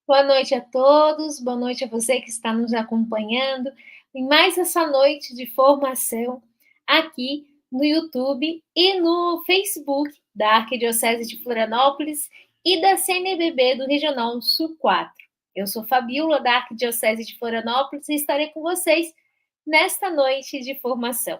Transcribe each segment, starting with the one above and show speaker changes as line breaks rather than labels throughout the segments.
Boa noite a todos, boa noite a você que está nos acompanhando em mais essa noite de formação aqui no YouTube e no Facebook da Arquidiocese de Florianópolis e da CNBB do Regional Sul 4. Eu sou Fabíola, da Arquidiocese de Florianópolis, e estarei com vocês nesta noite de formação.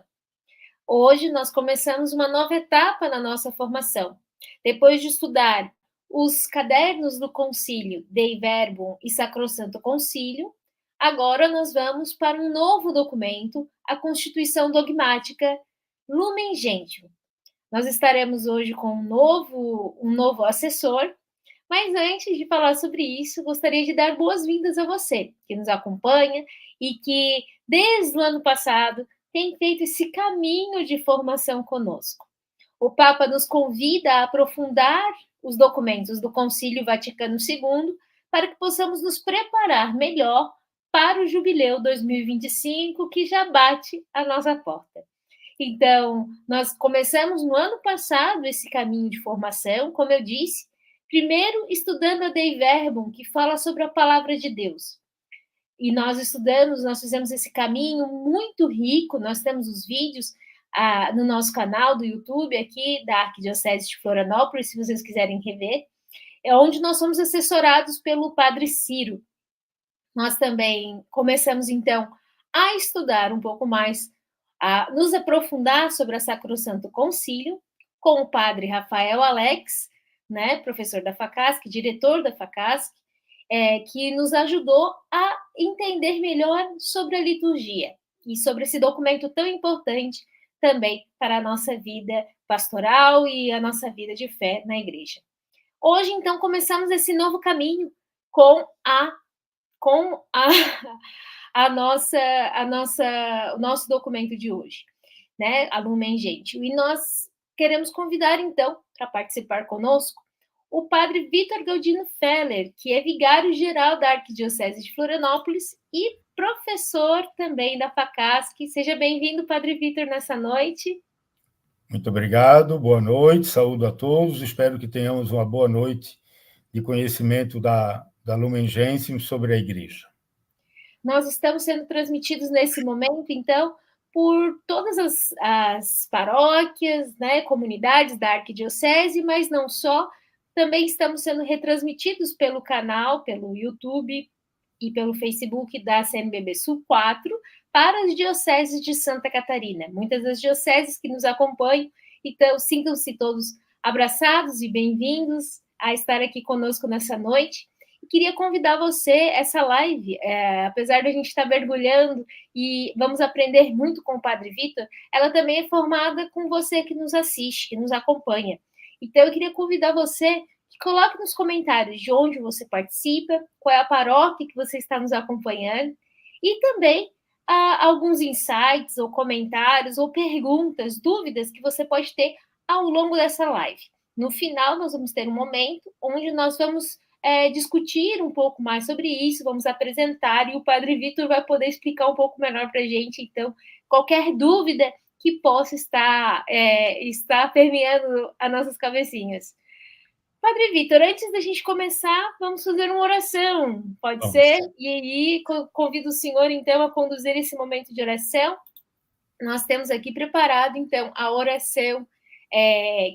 Hoje nós começamos uma nova etapa na nossa formação. Depois de estudar os cadernos do Concílio Dei Verbum e Sacrosanto Concílio, agora nós vamos para um novo documento, a Constituição Dogmática Lumen Gentium. Nós estaremos hoje com um novo assessor, mas antes de falar sobre isso, gostaria de dar boas-vindas a você que nos acompanha e que, desde o ano passado, tem feito esse caminho de formação conosco. O Papa nos convida a aprofundar os documentos do Concílio Vaticano II para que possamos nos preparar melhor para o Jubileu 2025, que já bate a nossa porta. Então, nós começamos no ano passado esse caminho de formação, como eu disse, primeiro estudando a Dei Verbum, que fala sobre a palavra de Deus. E nós fizemos esse caminho muito rico, nós temos os vídeos no nosso canal do YouTube aqui da Arquidiocese de Florianópolis, se vocês quiserem rever, é onde nós somos assessorados pelo Padre Ciro. Nós também começamos, então, a estudar um pouco mais, a nos aprofundar sobre a Sacrosanto Concílio, com o Padre Rafael Alex, né, professor da FACASC, diretor da FACASC, que nos ajudou a entender melhor sobre a liturgia e sobre esse documento tão importante também para a nossa vida pastoral e a nossa vida de fé na igreja. Hoje, então, começamos esse novo caminho com o nosso documento de hoje, né, a Lumen Gentium. E nós queremos convidar, então, para participar conosco, o Padre Vitor Galdino Feller, que é vigário-geral da Arquidiocese de Florianópolis e professor também da FACASC. Seja bem-vindo, Padre Vitor, nessa noite.
Muito obrigado, boa noite, saúdo a todos, espero que tenhamos uma boa noite de conhecimento da Lumen Gentium sobre a Igreja.
Nós estamos sendo transmitidos nesse momento, então, por todas as paróquias, né, comunidades da Arquidiocese, mas não só. Também estamos sendo retransmitidos pelo canal, pelo YouTube e pelo Facebook da CNBB Sul 4 para as dioceses de Santa Catarina. Muitas das dioceses que nos acompanham, então sintam-se todos abraçados e bem-vindos a estar aqui conosco nessa noite. E queria convidar você, essa live, apesar de a gente estar mergulhando e vamos aprender muito com o Padre Vitor, ela também é formada com você que nos assiste, que nos acompanha. Então, eu queria convidar você que coloque nos comentários de onde você participa, qual é a paróquia que você está nos acompanhando, e também alguns insights ou comentários ou perguntas, dúvidas que você pode ter ao longo dessa live. No final, nós vamos ter um momento onde nós vamos discutir um pouco mais sobre isso, vamos apresentar, e o Padre Vitor vai poder explicar um pouco melhor para a gente. Então, qualquer dúvida que possa estar permeando as nossas cabecinhas. Padre Vitor, antes da gente começar, vamos fazer uma oração, pode ser? E aí, convido o senhor, então, a conduzir esse momento de oração. Nós temos aqui preparado, então, a oração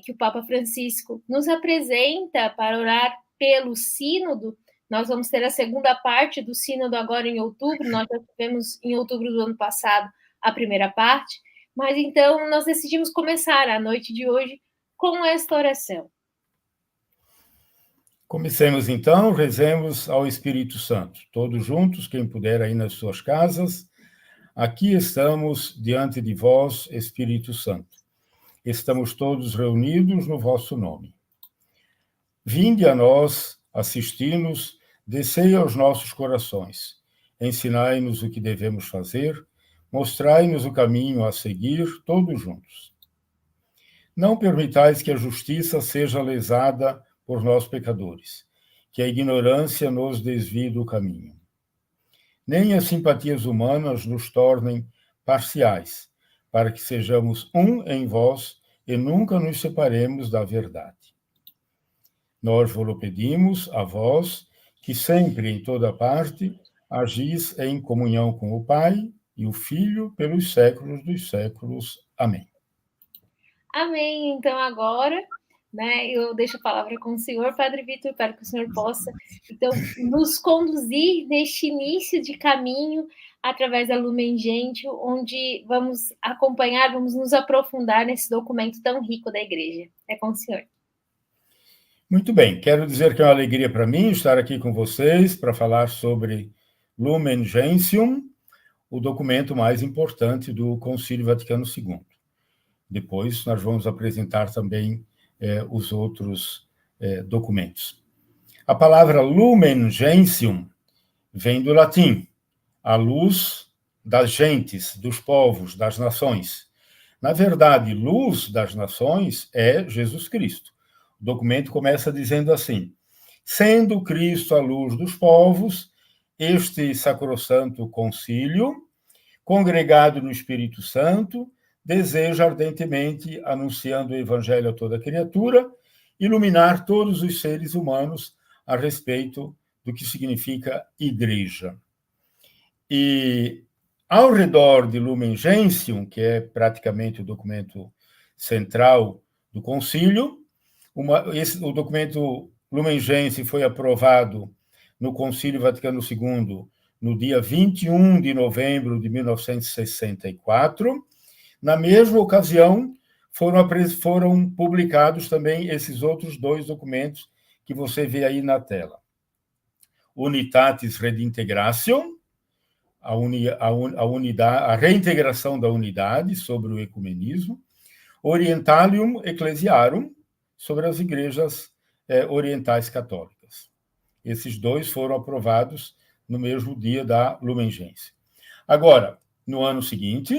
que o Papa Francisco nos apresenta para orar pelo sínodo. Nós vamos ter a segunda parte do sínodo agora em outubro, nós já tivemos em outubro do ano passado a primeira parte, mas então nós decidimos começar a noite de hoje com esta oração.
Comecemos então, rezemos ao Espírito Santo. Todos juntos, quem puder aí nas suas casas. Aqui estamos diante de vós, Espírito Santo. Estamos todos reunidos no vosso nome. Vinde a nós, assisti-nos, descei aos nossos corações. Ensinai-nos o que devemos fazer, mostrai-nos o caminho a seguir, todos juntos. Não permitais que a justiça seja lesada por nós pecadores, que a ignorância nos desvie do caminho. Nem as simpatias humanas nos tornem parciais, para que sejamos um em vós e nunca nos separemos da verdade. Nós vos pedimos a vós, que sempre em toda parte agis em comunhão com o Pai e o Filho pelos séculos dos séculos. Amém.
Amém. Então, agora, eu deixo a palavra com o senhor, Padre Vitor, para que o senhor possa, então, nos conduzir neste início de caminho através da Lumen Gentium, onde vamos acompanhar, vamos nos aprofundar nesse documento tão rico da Igreja. É com o senhor.
Muito bem. Quero dizer que é uma alegria para mim estar aqui com vocês para falar sobre Lumen Gentium, o documento mais importante do Concílio Vaticano II. Depois, nós vamos apresentar também os outros documentos. A palavra Lumen Gentium vem do latim, a luz das gentes, dos povos, das nações. Na verdade, luz das nações é Jesus Cristo. O documento começa dizendo assim: sendo Cristo a luz dos povos, este sacrossanto concílio, congregado no Espírito Santo, deseja ardentemente, anunciando o Evangelho a toda criatura, iluminar todos os seres humanos a respeito do que significa igreja. E ao redor de Lumen Gentium, que é praticamente o documento central do concílio, o documento Lumen Gentium foi aprovado no Concílio Vaticano II no dia 21 de novembro de 1964. Na mesma ocasião, foram publicados também esses outros dois documentos que você vê aí na tela. Unitatis Redintegratio, a reintegração da unidade sobre o ecumenismo, Orientalium Ecclesiarum, sobre as igrejas orientais católicas. Esses dois foram aprovados no mesmo dia da Lumen Gentium. Agora, no ano seguinte,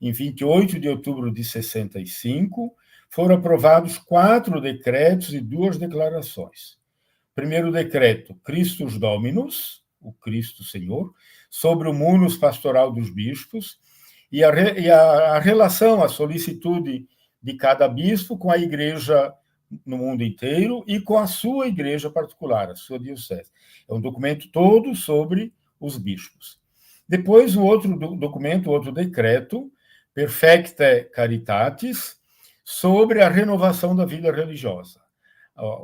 em 28 de outubro de 65, foram aprovados 4 decretos e 2 declarações. Primeiro decreto, Christus Dominus, o Cristo Senhor, sobre o munus pastoral dos bispos, e a relação, a solicitude de cada bispo com a igreja no mundo inteiro e com a sua igreja particular, a sua diocese. É um documento todo sobre os bispos. Depois, o outro documento, outro decreto, Perfectae Caritatis, sobre a renovação da vida religiosa.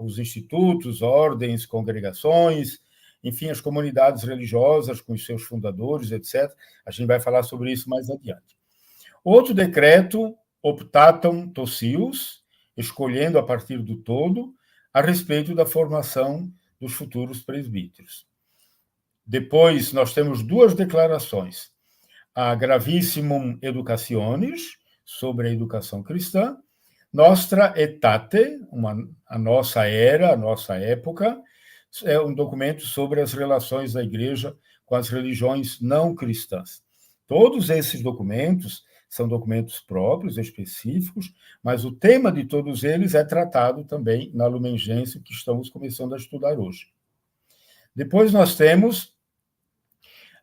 Os institutos, ordens, congregações, enfim, as comunidades religiosas com os seus fundadores, etc. A gente vai falar sobre isso mais adiante. Outro decreto, Optatum Totius, escolhendo a partir do todo, a respeito da formação dos futuros presbíteros. Depois, nós temos 2 declarações. A Gravissimum Educationis, sobre a educação cristã, Nostra Aetate, a nossa era, a nossa época, é um documento sobre as relações da Igreja com as religiões não cristãs. Todos esses documentos são documentos próprios, específicos, mas o tema de todos eles é tratado também na Lumen Gentium, que estamos começando a estudar hoje. Depois nós temos,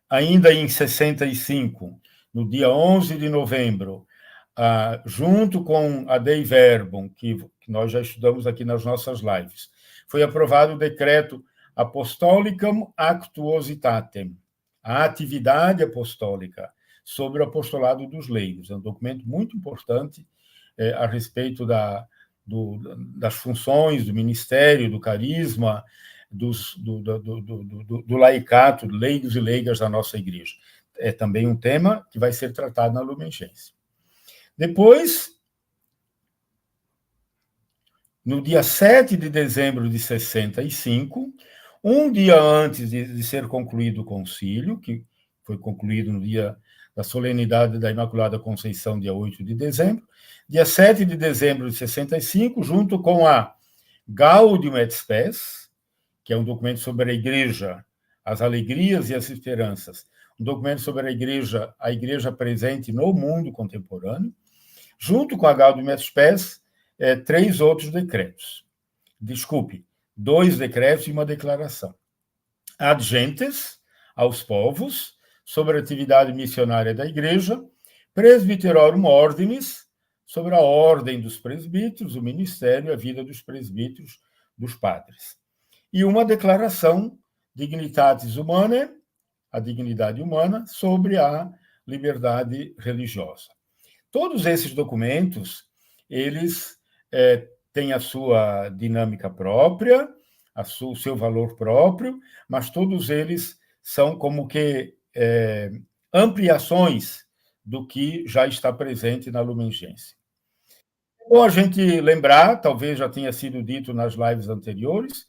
ainda em 65, no dia 11 de novembro, junto com a Dei Verbum, que nós já estudamos aqui nas nossas lives, foi aprovado o decreto Apostolicam Actuositatem, a atividade apostólica sobre o apostolado dos leigos. É um documento muito importante a respeito das funções, do ministério, do carisma, do laicato, leigos e leigas da nossa igreja. É também um tema que vai ser tratado na Lumen Gentium. Depois, no dia 7 de dezembro de 65, um dia antes de ser concluído o concílio, que foi concluído no dia da solenidade da Imaculada Conceição, dia 8 de dezembro, dia 7 de dezembro de 65, junto com a Gaudium et Spes, que é um documento sobre a Igreja, as alegrias e as esperanças, um documento sobre a igreja presente no mundo contemporâneo, junto com a Gaudium et Spes, 3 outros decretos. Desculpe, 2 decretos e uma declaração. Ad gentes, aos povos, sobre a atividade missionária da Igreja, Presbyterorum Ordinis, sobre a ordem dos presbíteros, o ministério e a vida dos presbíteros, dos padres. E uma declaração, Dignitatis Humanae, a dignidade humana, sobre a liberdade religiosa. Todos esses documentos, eles têm a sua dinâmica própria, o seu valor próprio, mas todos eles são como que ampliações do que já está presente na Lumen Gentium. Bom a gente lembrar, talvez já tenha sido dito nas lives anteriores,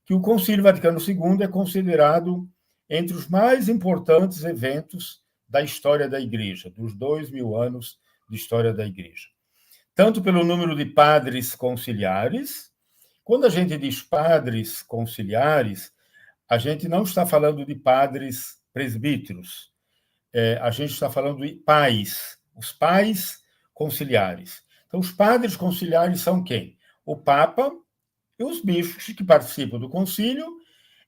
que o Concílio Vaticano II é considerado entre os mais importantes eventos da história da Igreja, dos 2000 anos de história da Igreja. Tanto pelo número de padres conciliares. Quando a gente diz padres conciliares, a gente não está falando de padres presbíteros, a gente está falando de pais, os pais conciliares. Então, os padres conciliares são quem? O Papa e os bispos que participam do concílio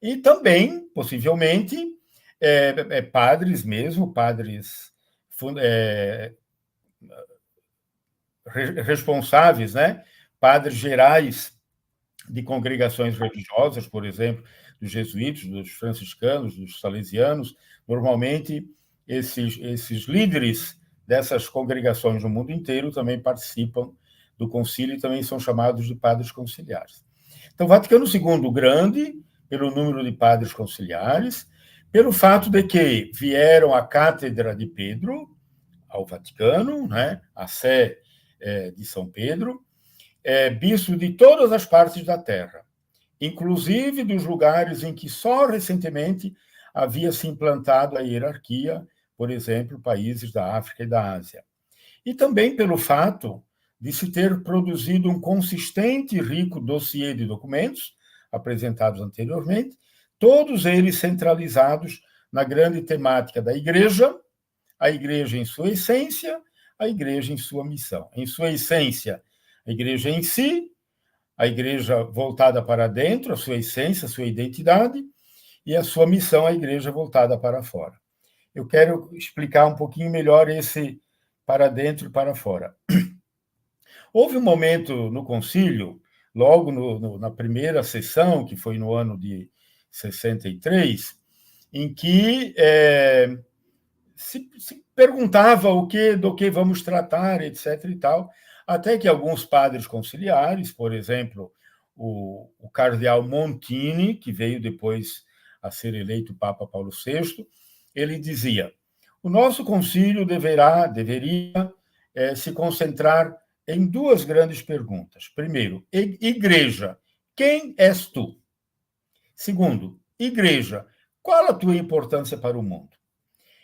e também, possivelmente, padres mesmo, padres responsáveis, né? Padres gerais de congregações religiosas, por exemplo, dos jesuítas, dos franciscanos, dos salesianos. Normalmente, esses líderes dessas congregações no mundo inteiro também participam do concílio e também são chamados de padres conciliares. Então, Vaticano II grande, pelo número de padres conciliares, pelo fato de que vieram à Cátedra de Pedro, ao Vaticano, né, a Sé de São Pedro, bispos de todas as partes da Terra, inclusive dos lugares em que só recentemente havia se implantado a hierarquia, por exemplo, países da África e da Ásia. E também pelo fato de se ter produzido um consistente e rico dossiê de documentos, apresentados anteriormente, todos eles centralizados na grande temática da Igreja, a Igreja em sua essência, a Igreja em sua missão. Em sua essência, a Igreja em si, a Igreja voltada para dentro, a sua essência, a sua identidade, e a sua missão, a Igreja voltada para fora. Eu quero explicar um pouquinho melhor esse para dentro e para fora. Houve um momento no concílio, logo na primeira sessão, que foi no ano de 63, em que se perguntava do que vamos tratar, etc. e tal, até que alguns padres conciliares, por exemplo, o cardeal Montini, que veio depois a ser eleito Papa Paulo VI, ele dizia: o nosso concílio deveria se concentrar em 2 grandes perguntas. Primeiro, igreja, quem és tu? Segundo, igreja, qual a tua importância para o mundo?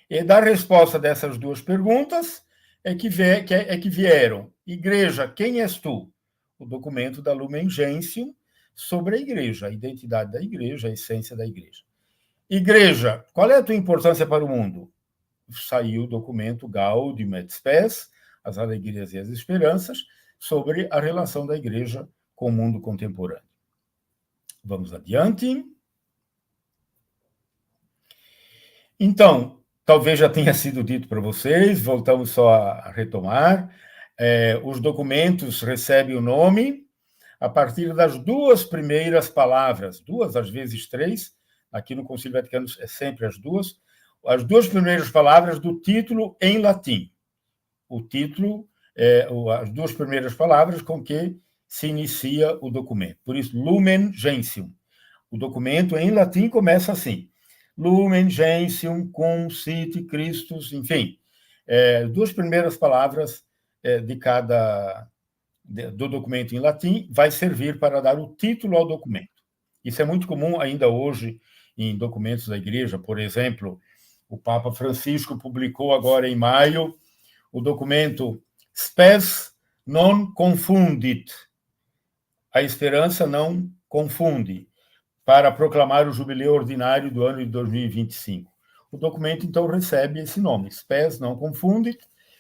E da resposta dessas 2 perguntas é que vieram, igreja, quem és tu? O documento da Lumen Gentium sobre a igreja, a identidade da igreja, a essência da igreja. Igreja, qual é a tua importância para o mundo? saiu o documento Gaudium et Spes, as alegrias e as esperanças, sobre a relação da igreja com o mundo contemporâneo. Vamos adiante. Então, talvez já tenha sido dito para vocês, voltamos só a retomar. Os documentos recebem o nome a partir das duas primeiras palavras, duas, às vezes três, aqui no Concílio Vaticano é sempre as duas primeiras palavras do título em latim. O título as duas primeiras palavras com que se inicia o documento. Por isso, Lumen Gentium. O documento em latim começa assim: Lumen Gentium cum sit Christus, enfim, duas primeiras palavras do documento em latim vai servir para dar o título ao documento. Isso é muito comum ainda hoje em documentos da igreja. Por exemplo, o Papa Francisco publicou agora em maio o documento Spes non confundit, a esperança não confunde, para proclamar o jubileu ordinário do ano de 2025. O documento, então, recebe esse nome, Spes non confundit,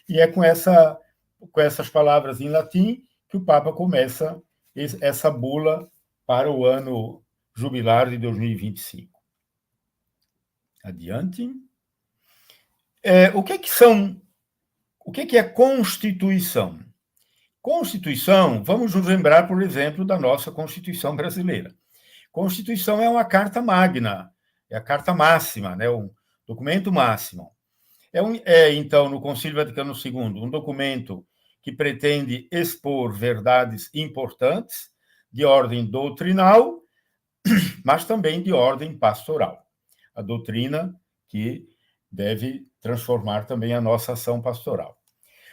e é com essas palavras em latim que o Papa começa essa bula para o ano jubilar de 2025. Adiante. O que é Constituição? Constituição, vamos nos lembrar, por exemplo, da nossa Constituição brasileira. Constituição é uma carta magna, é a carta máxima, né? Um documento máximo. Então, no Concílio Vaticano II, um documento que pretende expor verdades importantes de ordem doutrinal, mas também de ordem pastoral. A doutrina que deve transformar também a nossa ação pastoral.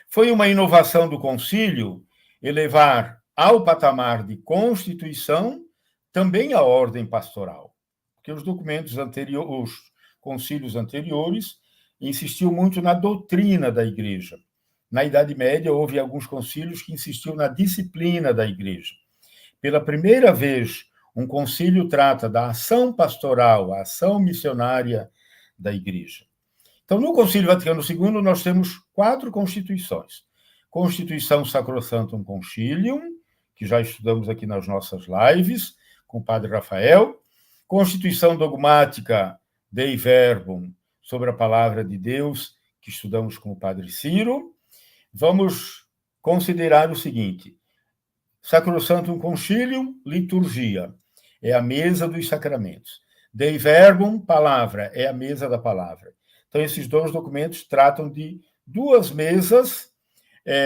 Foi uma inovação do concílio elevar ao patamar de Constituição também a ordem pastoral, porque os documentos anteriores, os concílios anteriores, insistiu muito na doutrina da igreja. Na Idade Média, houve alguns concílios que insistiam na disciplina da igreja. Pela primeira vez, um concílio trata da ação pastoral, a ação missionária da igreja. Então, no Concílio Vaticano II, nós temos 4 constituições. Constituição Sacrosanctum Concilium, que já estudamos aqui nas nossas lives, com o padre Rafael. Constituição Dogmática Dei Verbum, sobre a palavra de Deus, que estudamos com o padre Ciro. Vamos considerar o seguinte: Sacrosanctum Concilium, liturgia, é a mesa dos sacramentos. Dei Verbum, palavra, é a mesa da palavra. Então, esses dois documentos tratam de duas mesas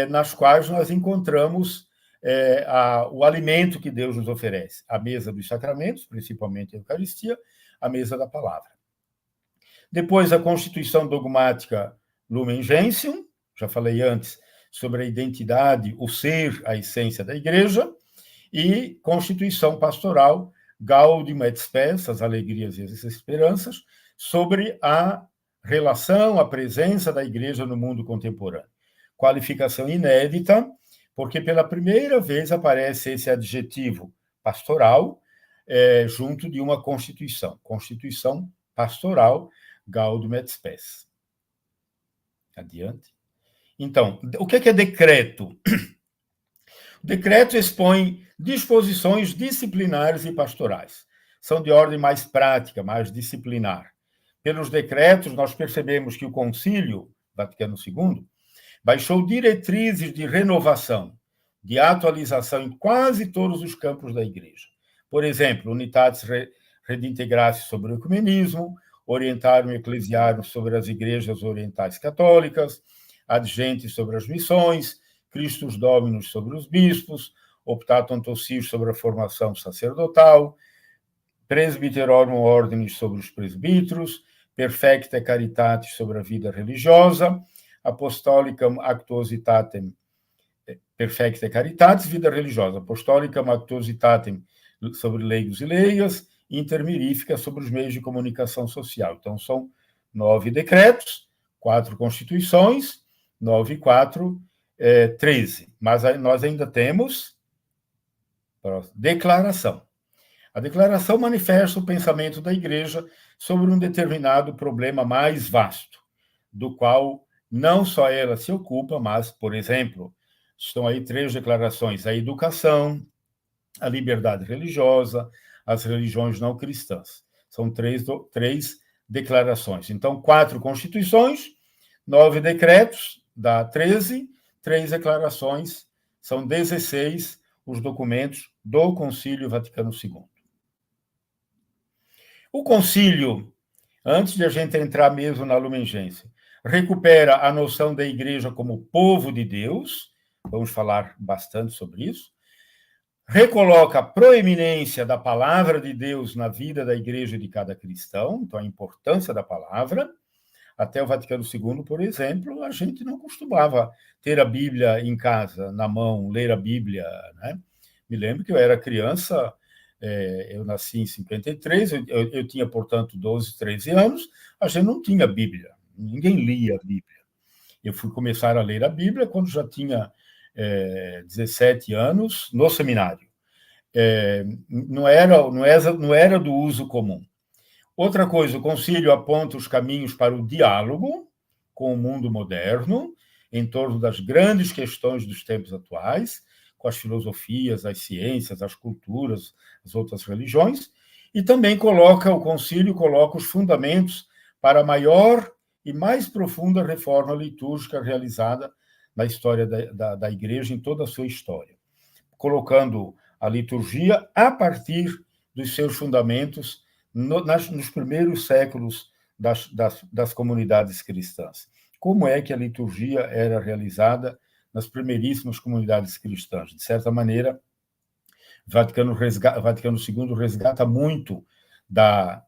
nas quais nós encontramos o alimento que Deus nos oferece. A mesa dos sacramentos, principalmente a Eucaristia, a mesa da palavra. Depois, a Constituição Dogmática Lumen Gentium, já falei antes sobre a identidade, o ser, a essência da Igreja, e Constituição Pastoral Gaudium et Spes, as alegrias e as esperanças, sobre a relação, a presença da Igreja no mundo contemporâneo. Qualificação inédita, porque pela primeira vez aparece esse adjetivo pastoral junto de uma Constituição. Constituição Pastoral Gaudium et Spes. Adiante. Então, o que é decreto? O decreto expõe disposições disciplinares e pastorais. São de ordem mais prática, mais disciplinar. Pelos decretos, nós percebemos que o Concílio Vaticano II baixou diretrizes de renovação, de atualização em quase todos os campos da Igreja. Por exemplo, Unitatis Redintegratio sobre o ecumenismo, Orientarium Ecclesiarum sobre as igrejas orientais católicas, Ad Gentes sobre as missões, Christus Dominus sobre os bispos, Optatum Tossius sobre a formação sacerdotal, Presbyterorum Ordinis sobre os presbíteros, Perfecta Caritatis sobre a vida religiosa, Apostolicam Actuositatem, Perfecta Caritatis, vida religiosa, Apostolicam Actuositatem sobre leigos e leigas, Intermirifica sobre os meios de comunicação social. Então, são 9 decretos, 4 constituições, 9 e 4, 13. Mas nós ainda temos declaração. A declaração manifesta o pensamento da Igreja sobre um determinado problema mais vasto. do qual não só ela se ocupa, mas, por exemplo, estão aí 3 declarações: a educação, a liberdade religiosa, as religiões não cristãs. São 3 declarações. Então, 4 constituições, 9 decretos, dá 13, 3 declarações, são 16 os documentos do Concílio Vaticano II. O concílio, antes de a gente entrar mesmo na Lumen Gentium, recupera a noção da igreja como povo de Deus, vamos falar bastante sobre isso, recoloca a proeminência da palavra de Deus na vida da igreja de cada cristão, então a importância da palavra. Até o Vaticano II, por exemplo, a gente não costumava ter a Bíblia em casa, na mão, ler a Bíblia, né? Me lembro que eu era criança, eu nasci em 53, eu tinha, portanto, 12, 13 anos, a gente não tinha Bíblia, ninguém lia a Bíblia. Eu fui começar a ler a Bíblia quando já tinha 17 anos, no seminário. Não era do uso comum. Outra coisa, o concílio aponta os caminhos para o diálogo com o mundo moderno, em torno das grandes questões dos tempos atuais, com as filosofias, as ciências, as culturas, as outras religiões, e também o concílio coloca os fundamentos para a maior e mais profunda reforma litúrgica realizada na história da igreja, em toda a sua história, colocando a liturgia a partir dos seus fundamentos nos primeiros séculos das comunidades cristãs. Como é que a liturgia era realizada nas primeiríssimas comunidades cristãs? De certa maneira, Vaticano II resgata muito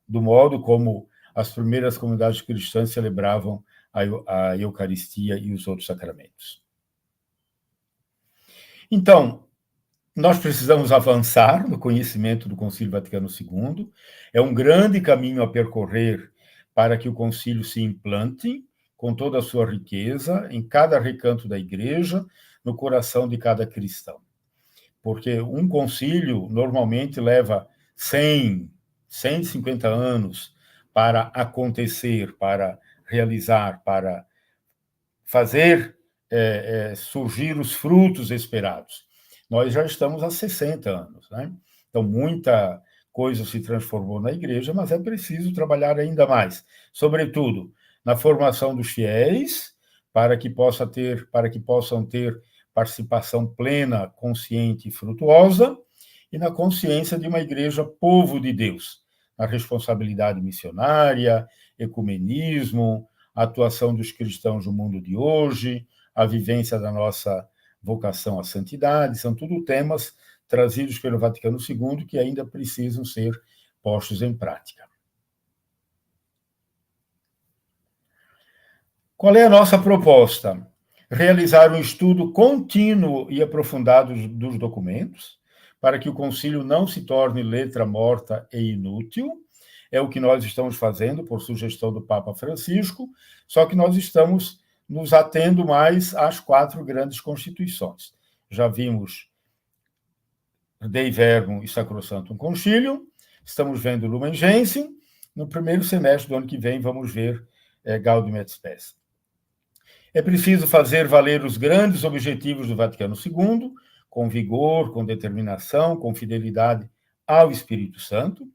do modo como as primeiras comunidades cristãs celebravam a Eucaristia e os outros sacramentos. Então, nós precisamos avançar no conhecimento do Concílio Vaticano II. É um grande caminho a percorrer para que o concílio se implante com toda a sua riqueza em cada recanto da igreja, no coração de cada cristão. Porque um concílio normalmente leva 100, 150 anos para acontecer, para realizar, para fazer surgir os frutos esperados. Nós já estamos há 60 anos, né? Então, muita coisa se transformou na igreja, mas é preciso trabalhar ainda mais, sobretudo na formação dos fiéis, para que possam ter participação plena, consciente e frutuosa, e na consciência de uma igreja povo de Deus, na responsabilidade missionária, ecumenismo, a atuação dos cristãos no mundo de hoje, a vivência da nossa vocação à santidade, são tudo temas trazidos pelo Vaticano II que ainda precisam ser postos em prática. Qual é a nossa proposta? Realizar um estudo contínuo e aprofundado dos documentos, para que o concílio não se torne letra morta e inútil. É o que nós estamos fazendo por sugestão do Papa Francisco, só que nós estamos nos atendo mais às 4 grandes constituições. Já vimos Dei Verbum e Sacrosanctum Concilium, estamos vendo Lumen Gentium, no primeiro semestre do ano que vem vamos ver Gaudium et Spes. É preciso fazer valer os grandes objetivos do Vaticano II, com vigor, com determinação, com fidelidade ao Espírito Santo.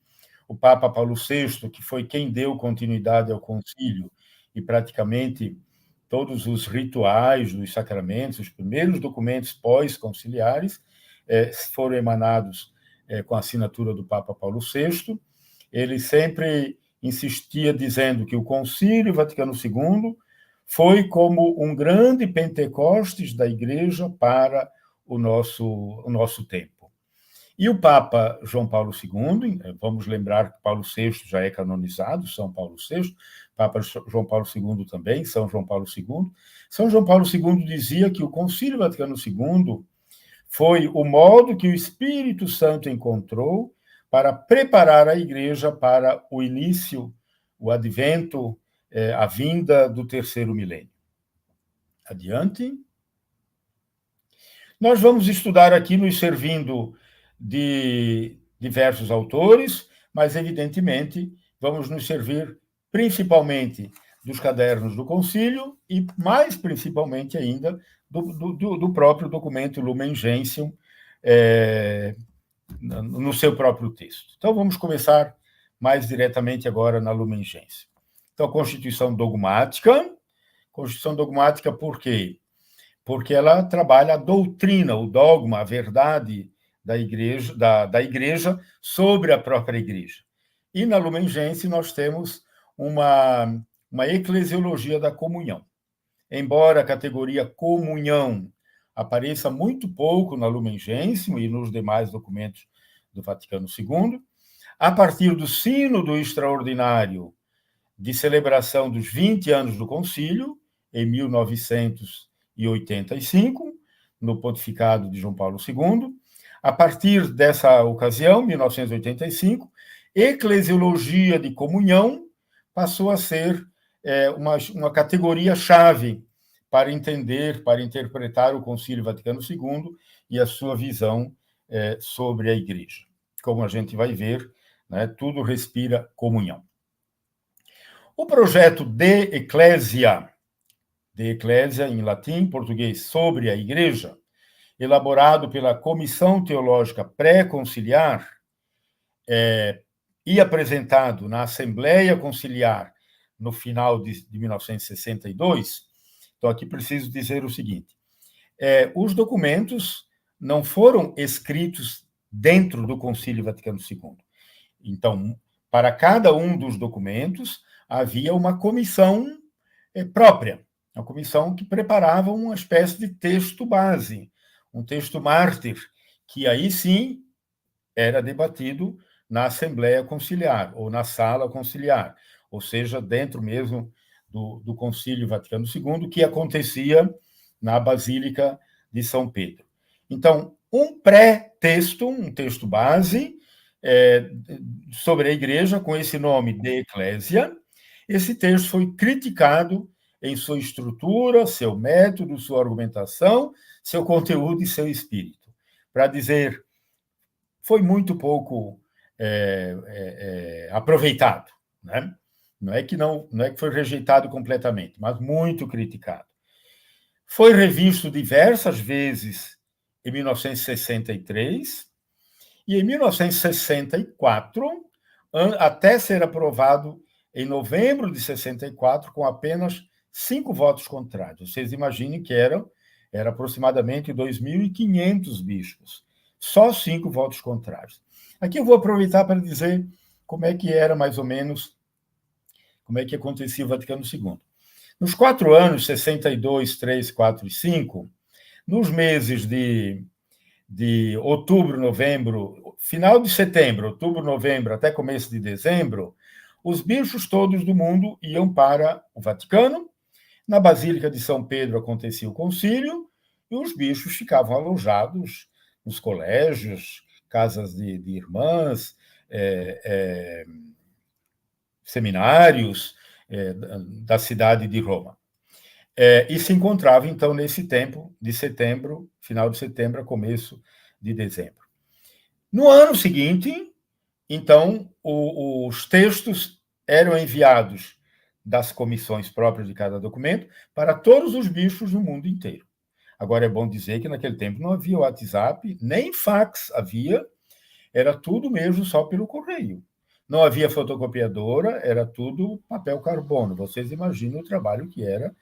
O Papa Paulo VI, que foi quem deu continuidade ao concílio e praticamente todos os rituais dos sacramentos, os primeiros documentos pós-conciliares, foram emanados com a assinatura do Papa Paulo VI. Ele sempre insistia dizendo que o Concílio Vaticano II foi como um grande Pentecostes da Igreja para o nosso tempo. E o Papa João Paulo II, vamos lembrar que Paulo VI já é canonizado, São Paulo VI, Papa João Paulo II também, São João Paulo II. São João Paulo II dizia que o Concílio Vaticano II foi o modo que o Espírito Santo encontrou para preparar a Igreja para o início, o advento, a vinda do terceiro milênio. Adiante. Nós vamos estudar aqui nos servindo de diversos autores, mas, evidentemente, vamos nos servir principalmente dos cadernos do concílio e, mais principalmente ainda, do próprio documento Lumen Gentium, no seu próprio texto. Então, vamos começar mais diretamente agora na Lumen Gentium. Então, Constituição dogmática por quê? Porque ela trabalha a doutrina, o dogma, a verdade da igreja sobre a própria igreja. E na Lumen Gentium nós temos uma eclesiologia da comunhão. Embora a categoria comunhão apareça muito pouco na Lumen Gentium e nos demais documentos do Vaticano II, a partir do Sínodo Extraordinário de celebração dos 20 anos do concílio, em 1985, no pontificado de João Paulo II, a partir dessa ocasião, 1985, eclesiologia de comunhão passou a ser uma categoria-chave para entender, para interpretar o Concílio Vaticano II e a sua visão sobre a Igreja. Como a gente vai ver, né, tudo respira comunhão. O projeto De Ecclesia em latim, português, sobre a Igreja, elaborado pela Comissão Teológica Pré-Conciliar e apresentado na Assembleia Conciliar no final de 1962. Então, aqui preciso dizer o seguinte: os documentos não foram escritos dentro do Concílio Vaticano II. Então, para cada um dos documentos, havia uma comissão própria, uma comissão que preparava uma espécie de texto base, um texto mártir, que aí sim era debatido na Assembleia Conciliar, ou na Sala Conciliar, ou seja, dentro mesmo do Concílio Vaticano II, que acontecia na Basílica de São Pedro. Então, um pré-texto, um texto base, sobre a Igreja, com esse nome de Ecclesia. Esse texto foi criticado em sua estrutura, seu método, sua argumentação, seu conteúdo e seu espírito. Para dizer, foi muito pouco aproveitado, né? Não é que foi rejeitado completamente, mas muito criticado. Foi revisto diversas vezes em 1963 e em 1964, até ser aprovado em novembro de 64, com apenas 5 votos contrários. Vocês imaginem que era aproximadamente 2.500 bispos. Só 5 votos contrários. Aqui eu vou aproveitar para dizer como é que era, mais ou menos, como é que acontecia o Vaticano II. Nos 4 anos, 62, 3, 4 e 5, nos meses de outubro, novembro, final de setembro, outubro, novembro, até começo de dezembro, os bispos todos do mundo iam para o Vaticano. Na Basílica de São Pedro acontecia o concílio e os bispos ficavam alojados nos colégios, casas de irmãs, seminários da cidade de Roma. E se encontrava, então, nesse tempo de setembro, final de setembro a começo de dezembro. No ano seguinte, então, os textos eram enviados das comissões próprias de cada documento para todos os bispos no mundo inteiro. Agora, é bom dizer que naquele tempo não havia WhatsApp, nem fax havia, era tudo mesmo só pelo correio. Não havia fotocopiadora, era tudo papel carbono. Vocês imaginam o trabalho que era.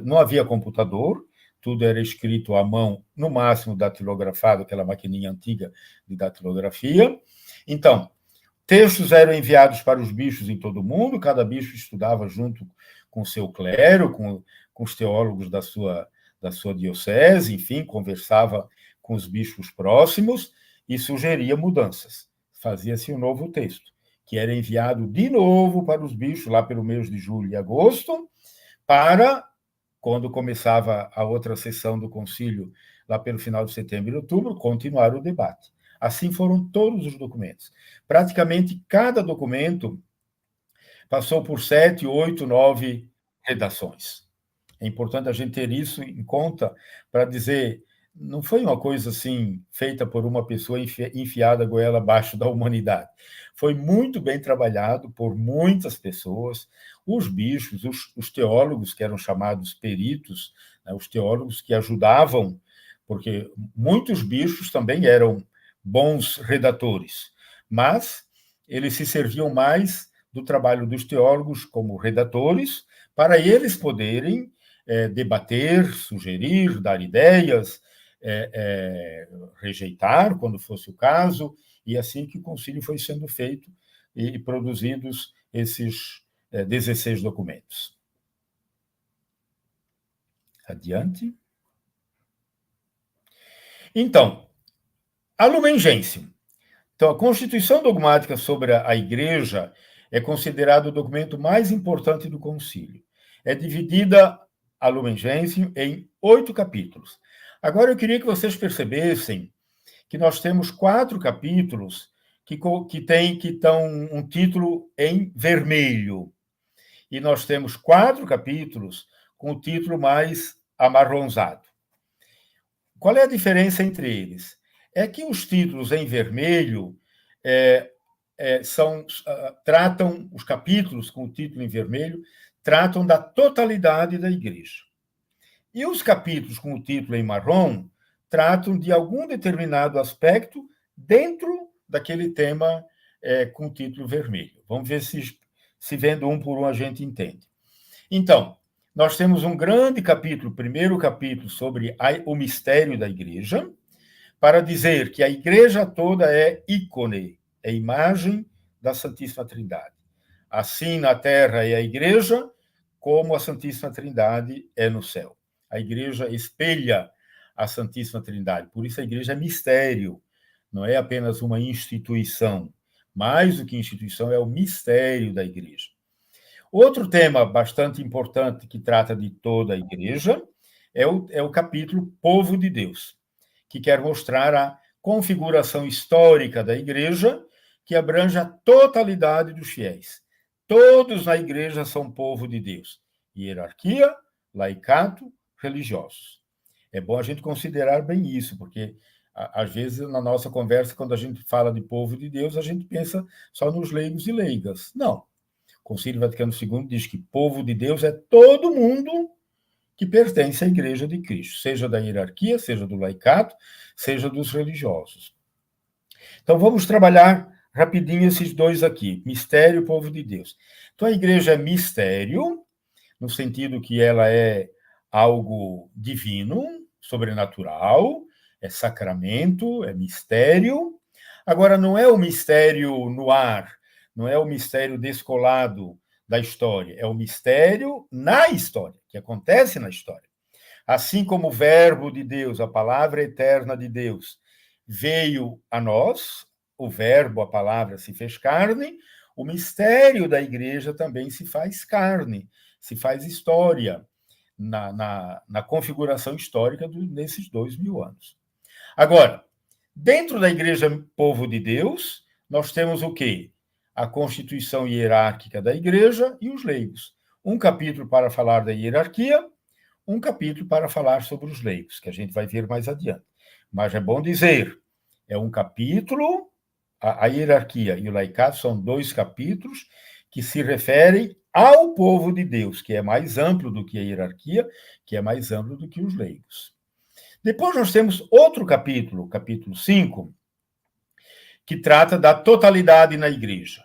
Não havia computador, tudo era escrito à mão, no máximo datilografado, aquela maquininha antiga de datilografia. Então, textos eram enviados para os bispos em todo o mundo, cada bispo estudava junto com o seu clero, com os teólogos da sua diocese, enfim, conversava com os bispos próximos e sugeria mudanças. Fazia-se um novo texto, que era enviado de novo para os bispos, lá pelo mês de julho e agosto, para, quando começava a outra sessão do concílio, lá pelo final de setembro e outubro, continuar o debate. Assim foram todos os documentos. Praticamente cada documento passou por 7, 8, 9 redações. É importante a gente ter isso em conta para dizer, não foi uma coisa assim feita por uma pessoa enfiada a goela abaixo da humanidade. Foi muito bem trabalhado por muitas pessoas, os bispos, os teólogos, que eram chamados peritos, né, os teólogos que ajudavam, porque muitos bispos também eram bons redatores, mas eles se serviam mais do trabalho dos teólogos como redatores, para eles poderem debater, sugerir, dar ideias, rejeitar, quando fosse o caso, e assim que o concílio foi sendo feito e produzidos esses 16 documentos. Adiante. Então, a Lumen Gentium. Então, a Constituição Dogmática sobre a Igreja é considerado o documento mais importante do concílio. É dividida, a Lumen Gentium, em 8 capítulos. Agora, eu queria que vocês percebessem que nós temos 4 capítulos que estão um título em vermelho. E nós temos 4 capítulos com o título mais amarronzado. Qual é a diferença entre eles? É que os títulos em vermelho tratam, os capítulos com o título em vermelho, tratam da totalidade da igreja. E os capítulos com o título em marrom tratam de algum determinado aspecto dentro daquele tema com o título vermelho. Vamos ver se vendo um por um a gente entende. Então, nós temos um grande capítulo, primeiro capítulo, sobre o mistério da igreja, para dizer que a igreja toda é ícone, é imagem da Santíssima Trindade. Assim na terra é a igreja, como a Santíssima Trindade é no céu. A igreja espelha a Santíssima Trindade, por isso a igreja é mistério, não é apenas uma instituição. Mais do que instituição, é o mistério da igreja. Outro tema bastante importante que trata de toda a igreja é o capítulo Povo de Deus, que quer mostrar a configuração histórica da igreja, que abrange a totalidade dos fiéis. Todos na igreja são povo de Deus. Hierarquia, laicato, religiosos. É bom a gente considerar bem isso, porque às vezes na nossa conversa, quando a gente fala de povo de Deus, a gente pensa só nos leigos e leigas. Não. O Concílio Vaticano II diz que povo de Deus é todo mundo que pertence à Igreja de Cristo, seja da hierarquia, seja do laicato, seja dos religiosos. Então, vamos trabalhar rapidinho esses dois aqui, mistério e povo de Deus. Então, a igreja é mistério, no sentido que ela é algo divino, sobrenatural, é sacramento, é mistério. Agora, não é o mistério no ar, não é o mistério descolado da história, é o mistério na história, que acontece na história. Assim como o verbo de Deus, a palavra eterna de Deus, veio a nós, o verbo, a palavra se fez carne, o mistério da igreja também se faz carne, se faz história, na configuração histórica nesses 2000 anos. Agora, dentro da igreja povo de Deus, nós temos o quê? A constituição hierárquica da igreja e os leigos. Um capítulo para falar da hierarquia, um capítulo para falar sobre os leigos, que a gente vai ver mais adiante. Mas é bom dizer, é um capítulo, a hierarquia e o laicato são 2 capítulos que se referem ao povo de Deus, que é mais amplo do que a hierarquia, que é mais amplo do que os leigos. Depois nós temos outro capítulo, capítulo 5, que trata da totalidade na igreja.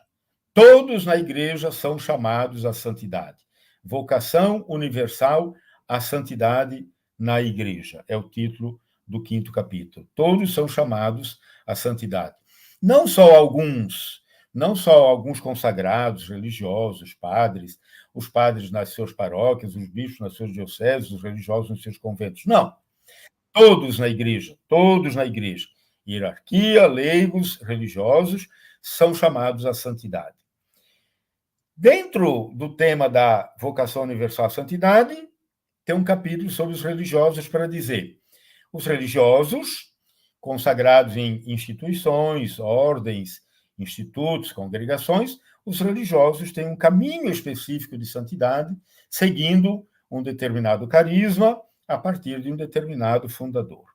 Todos na igreja são chamados à santidade. Vocação universal à santidade na igreja. É o título do 5º capítulo. Todos são chamados à santidade. Não só alguns consagrados, religiosos, padres, os padres nas suas paróquias, os bispos nas suas dioceses, os religiosos nos seus conventos. Não. Todos na igreja. Hierarquia, leigos, religiosos, são chamados à santidade. Dentro do tema da vocação universal à santidade, tem um capítulo sobre os religiosos para dizer: os religiosos, consagrados em instituições, ordens, institutos, congregações, os religiosos têm um caminho específico de santidade, seguindo um determinado carisma, a partir de um determinado fundador.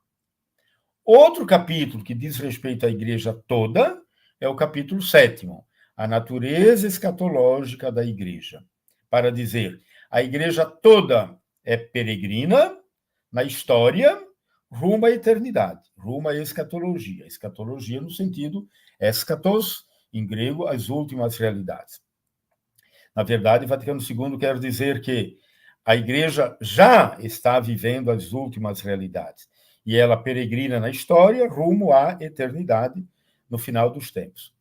Outro capítulo que diz respeito à igreja toda é o capítulo 7º, a natureza escatológica da igreja, para dizer, a igreja toda é peregrina na história rumo à eternidade, rumo à escatologia. Escatologia no sentido eschatos, em grego, as últimas realidades. Na verdade, Vaticano II quer dizer que a igreja já está vivendo as últimas realidades e ela peregrina na história rumo à eternidade no final dos tempos.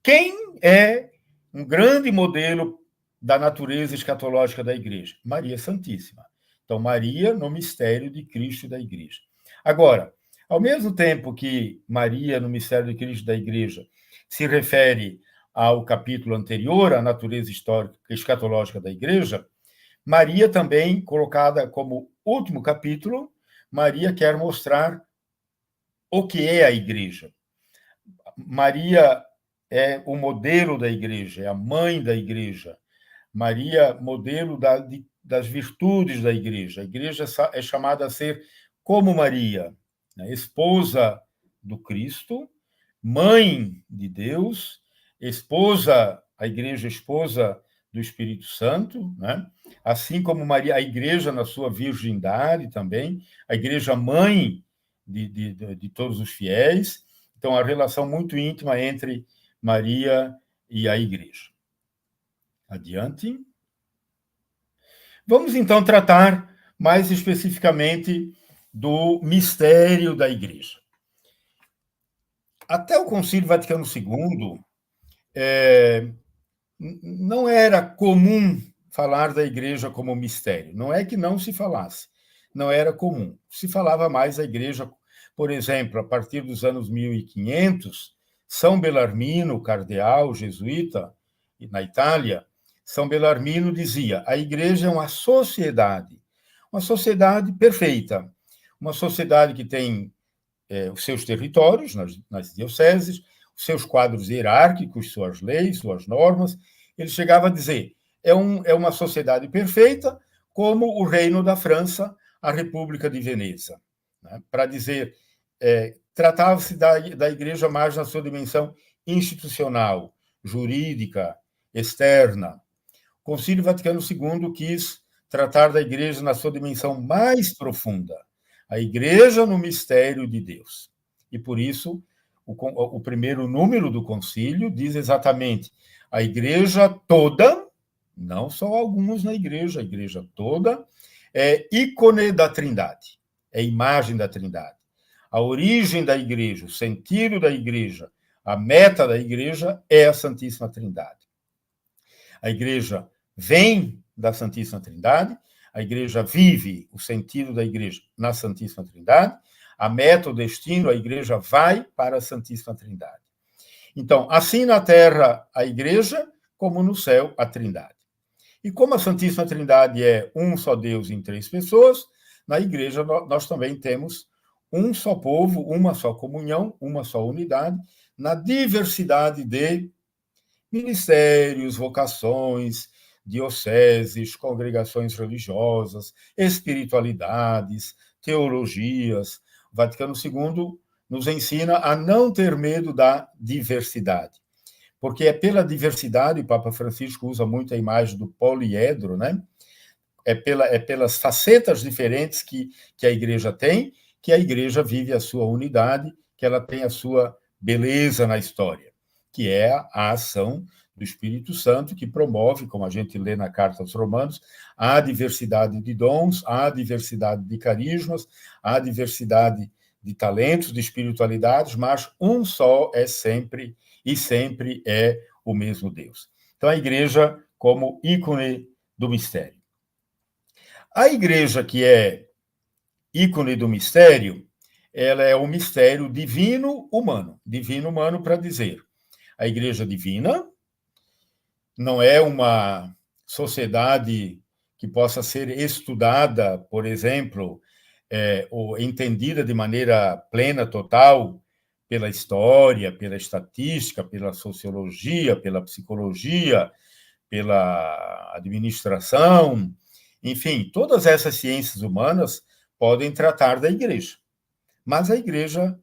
Quem é um grande modelo da natureza escatológica da igreja? Maria Santíssima. Então, Maria no mistério de Cristo e da igreja. Agora, ao mesmo tempo que Maria no mistério de Cristo e da igreja se refere ao capítulo anterior, à natureza histórica escatológica da igreja, Maria também, colocada como último capítulo, Maria quer mostrar o que é a igreja. Maria é o modelo da igreja, é a mãe da igreja. Maria, modelo das virtudes da igreja. A igreja é chamada a ser como Maria, né? Esposa do Cristo, mãe de Deus, esposa, a igreja esposa do Espírito Santo, né? Assim como Maria, a igreja na sua virgindade também, a igreja mãe de todos os fiéis. Então, a relação muito íntima entre Maria e a igreja. Adiante. Vamos, então, tratar mais especificamente do mistério da igreja. Até o Concílio Vaticano II, não era comum falar da igreja como mistério. Não é que não se falasse, não era comum. Se falava mais da igreja, por exemplo, a partir dos anos 1500, São Belarmino, cardeal jesuíta, na Itália, São Belarmino dizia: a igreja é uma sociedade perfeita, uma sociedade que tem os seus territórios, nas dioceses, os seus quadros hierárquicos, suas leis, suas normas. Ele chegava a dizer: é uma sociedade perfeita, como o Reino da França, a República de Veneza. Né? Para dizer, tratava-se da igreja mais na sua dimensão institucional, jurídica, externa. O Concílio Vaticano II quis tratar da igreja na sua dimensão mais profunda, a igreja no mistério de Deus. E por isso, o primeiro número do concílio diz exatamente: a igreja toda, não só alguns na igreja, a igreja toda, é ícone da Trindade, é imagem da Trindade. A origem da igreja, o sentido da igreja, a meta da igreja é a Santíssima Trindade. A igreja vem da Santíssima Trindade, a igreja vive o sentido da igreja na Santíssima Trindade, a meta, o destino, a igreja vai para a Santíssima Trindade. Então, assim na terra a igreja, como no céu a Trindade. E como a Santíssima Trindade é um só Deus em três pessoas, na igreja nós também temos um só povo, uma só comunhão, uma só unidade, na diversidade de ministérios, vocações, dioceses, congregações religiosas, espiritualidades, teologias. O Vaticano II nos ensina a não ter medo da diversidade, porque é pela diversidade, o Papa Francisco usa muito a imagem do poliedro, né? É pelas facetas diferentes que a igreja tem, que a igreja vive a sua unidade, que ela tem a sua beleza na história, que é a ação do Espírito Santo, que promove, como a gente lê na Carta aos Romanos, a diversidade de dons, a diversidade de carismas, a diversidade de talentos, de espiritualidades, mas um só é sempre e sempre é o mesmo Deus. Então, a igreja como ícone do mistério. A igreja que é ícone do mistério, ela é o mistério divino-humano. Divino-humano para dizer, a igreja divina não é uma sociedade que possa ser estudada, por exemplo, ou entendida de maneira plena, total, pela história, pela estatística, pela sociologia, pela psicologia, pela administração, enfim, todas essas ciências humanas podem tratar da igreja. Mas a igreja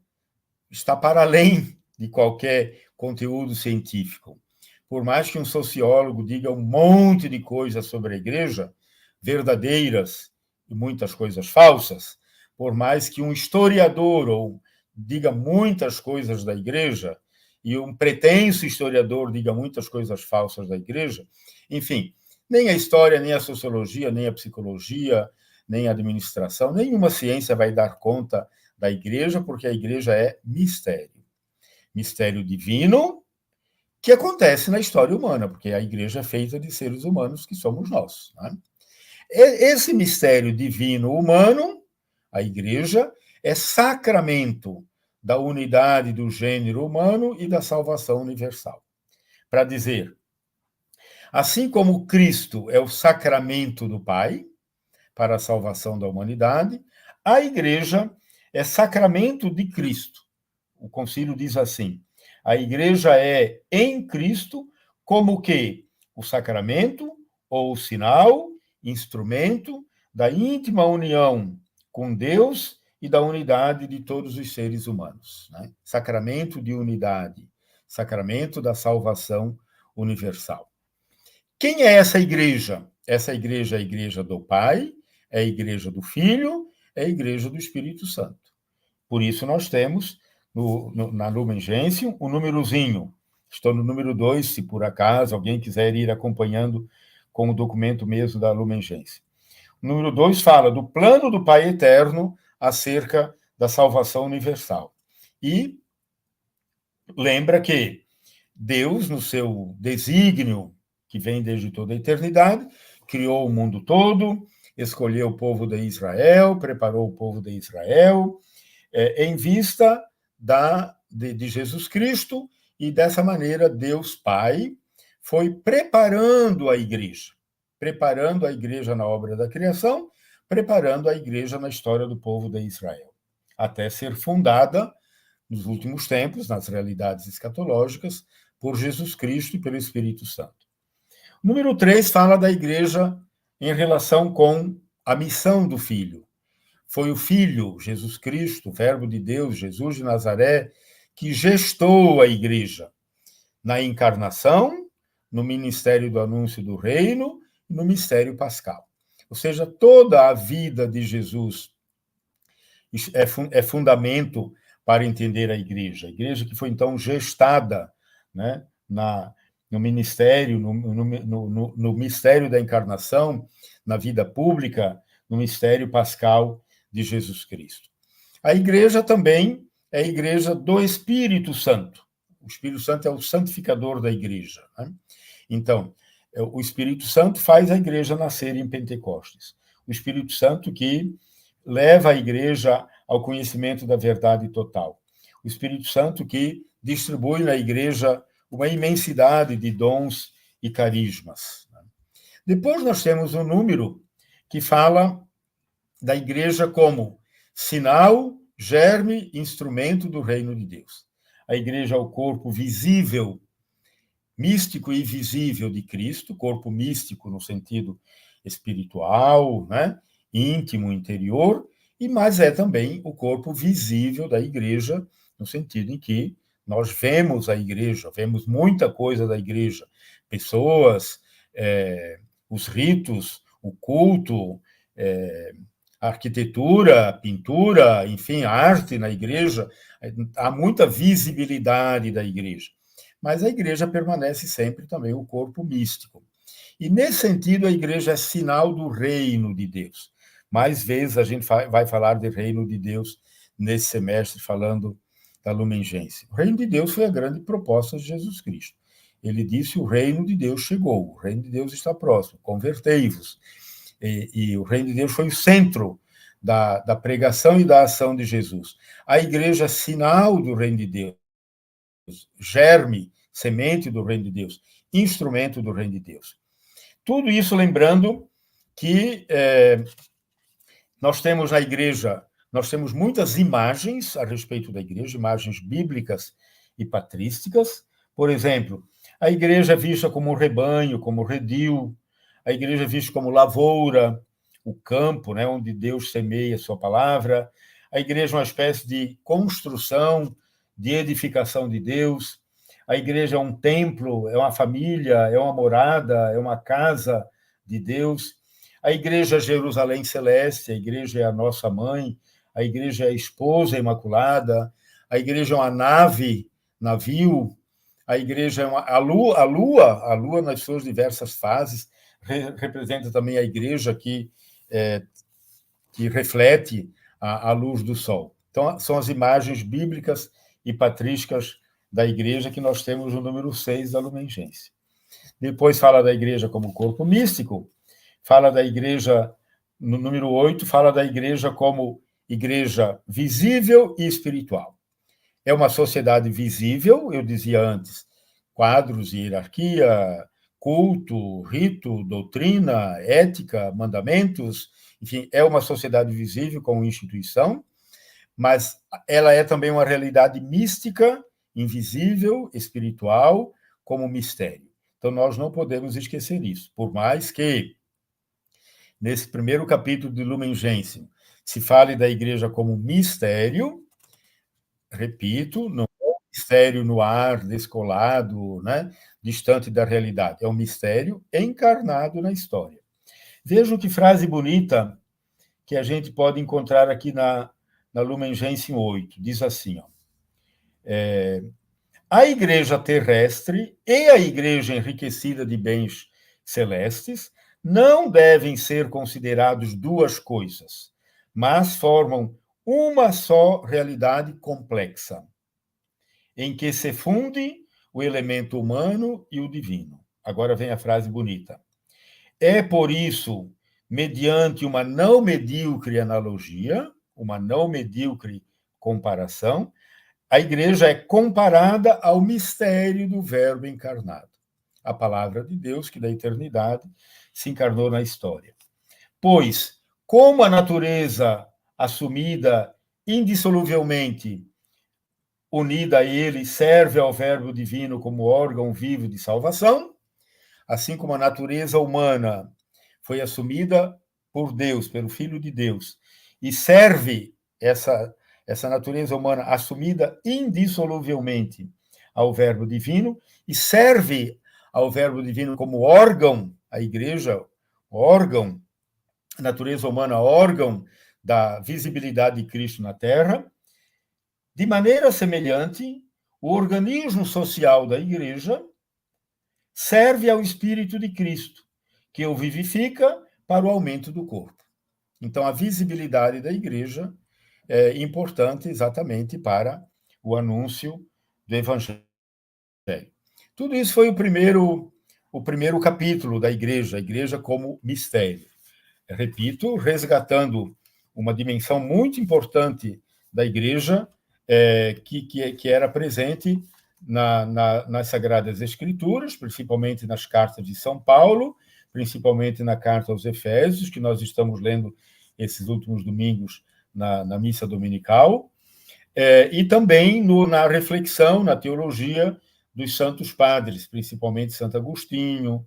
está para além de qualquer conteúdo científico. Por mais que um sociólogo diga um monte de coisas sobre a igreja, verdadeiras e muitas coisas falsas, por mais que um historiador ou diga muitas coisas da igreja e um pretenso historiador diga muitas coisas falsas da igreja, enfim, nem a história, nem a sociologia, nem a psicologia, nem a administração, nenhuma ciência vai dar conta da igreja, porque a igreja é mistério. Mistério divino que acontece na história humana, porque a igreja é feita de seres humanos que somos nós. Né? Esse mistério divino humano, a igreja, é sacramento da unidade do gênero humano e da salvação universal. Para dizer, assim como Cristo é o sacramento do Pai para a salvação da humanidade, a igreja é sacramento de Cristo. O concílio diz assim: a igreja é em Cristo como que o sacramento ou o sinal, instrumento da íntima união com Deus e da unidade de todos os seres humanos. Né? Sacramento de unidade, sacramento da salvação universal. Quem é essa igreja? Essa igreja é a igreja do Pai, é a igreja do Filho, é a igreja do Espírito Santo. Por isso nós temos na Lumen Gentium o númerozinho. Estou no número 2, se por acaso alguém quiser ir acompanhando com o documento mesmo da Lumen Gentium. O número 2 fala do plano do Pai Eterno acerca da salvação universal. E lembra que Deus, no seu desígnio, que vem desde toda a eternidade, criou o mundo todo, escolheu o povo de Israel, preparou o povo de Israel, em vista de Jesus Cristo, e dessa maneira Deus Pai foi preparando a igreja na obra da criação, preparando a igreja na história do povo de Israel, até ser fundada nos últimos tempos, nas realidades escatológicas, por Jesus Cristo e pelo Espírito Santo. O número 3 fala da igreja em relação com a missão do Filho. Foi o Filho, Jesus Cristo, Verbo de Deus, Jesus de Nazaré, que gestou a igreja na encarnação, no ministério do anúncio do reino e no mistério pascal. Ou seja, toda a vida de Jesus é fundamento para entender a igreja. A igreja que foi, então, gestada, né, no ministério, no mistério da encarnação, na vida pública, no mistério pascal de Jesus Cristo. A igreja também é a igreja do Espírito Santo. O Espírito Santo é o santificador da igreja. Né? Então, o Espírito Santo faz a igreja nascer em Pentecostes. O Espírito Santo que leva a igreja ao conhecimento da verdade total. O Espírito Santo que distribui na igreja uma imensidade de dons e carismas. Depois nós temos um número que fala da igreja como sinal, germe, instrumento do reino de Deus. A igreja é o corpo visível, místico e visível de Cristo, corpo místico no sentido espiritual, né? Íntimo, interior, mas é também o corpo visível da igreja, no sentido em que nós vemos a igreja, vemos muita coisa da igreja, pessoas, os ritos, o culto, a arquitetura, a pintura, enfim, a arte na igreja, há muita visibilidade da igreja. Mas a igreja permanece sempre também o corpo místico. E, nesse sentido, a igreja é sinal do reino de Deus. Mais vezes a gente vai falar de reino de Deus nesse semestre, falando da Lumen Gentium. O reino de Deus foi a grande proposta de Jesus Cristo. Ele disse: o reino de Deus chegou, o reino de Deus está próximo, convertei-vos. E o reino de Deus foi o centro da pregação e da ação de Jesus. A igreja é sinal do reino de Deus, germe, semente do reino de Deus, instrumento do reino de Deus. Tudo isso lembrando que nós temos na igreja, nós temos muitas imagens a respeito da igreja, imagens bíblicas e patrísticas. Por exemplo, a igreja é vista como rebanho, como redil, a igreja é vista como lavoura, o campo, né, onde Deus semeia a sua palavra. A igreja é uma espécie de construção, de edificação de Deus. A igreja é um templo, é uma família, é uma morada, é uma casa de Deus. A igreja é Jerusalém Celeste, a igreja é a nossa mãe, a igreja é a esposa imaculada, a igreja é uma nave, navio, a igreja é a lua nas suas diversas fases, representa também a igreja que reflete a luz do sol. Então, são as imagens bíblicas e patrísticas da igreja que nós temos no número 6 da Lumen Gentium. Depois fala da igreja como corpo místico, fala da igreja, no número 8, fala da igreja como igreja visível e espiritual. É uma sociedade visível, eu dizia antes, quadros, hierarquia, culto, rito, doutrina, ética, mandamentos, enfim, é uma sociedade visível como instituição, mas ela é também uma realidade mística, invisível, espiritual, como mistério. Então, nós não podemos esquecer isso, por mais que, nesse primeiro capítulo de Lumen Gentium, se fale da igreja como mistério, repito, não é um mistério no ar, descolado, né, distante da realidade, é um mistério encarnado na história. Vejam que frase bonita que a gente pode encontrar aqui na Lumen Gentium 8. Diz assim, ó, a igreja terrestre e a igreja enriquecida de bens celestes não devem ser considerados duas coisas, mas formam uma só realidade complexa, em que se funde o elemento humano e o divino. Agora vem a frase bonita. É por isso, mediante uma não medíocre analogia, uma não medíocre comparação, a igreja é comparada ao mistério do Verbo encarnado, a palavra de Deus que da eternidade se encarnou na história. Pois, como a natureza assumida indissoluvelmente unida a ele serve ao Verbo divino como órgão vivo de salvação, assim como a natureza humana foi assumida por Deus, pelo Filho de Deus, e serve essa natureza humana assumida indissoluvelmente ao Verbo divino, e serve ao Verbo divino como órgão, a igreja, órgão, a natureza humana, órgão da visibilidade de Cristo na Terra. De maneira semelhante, o organismo social da igreja serve ao Espírito de Cristo, que o vivifica para o aumento do corpo. Então, a visibilidade da igreja é importante exatamente para o anúncio do Evangelho. Tudo isso foi o primeiro capítulo da igreja, a igreja como mistério. Repito, resgatando uma dimensão muito importante da igreja, que era presente nas Sagradas Escrituras, principalmente nas cartas de São Paulo, principalmente na carta aos Efésios, que nós estamos lendo esses últimos domingos na missa dominical, e também na reflexão, na teologia dos santos padres, principalmente Santo Agostinho,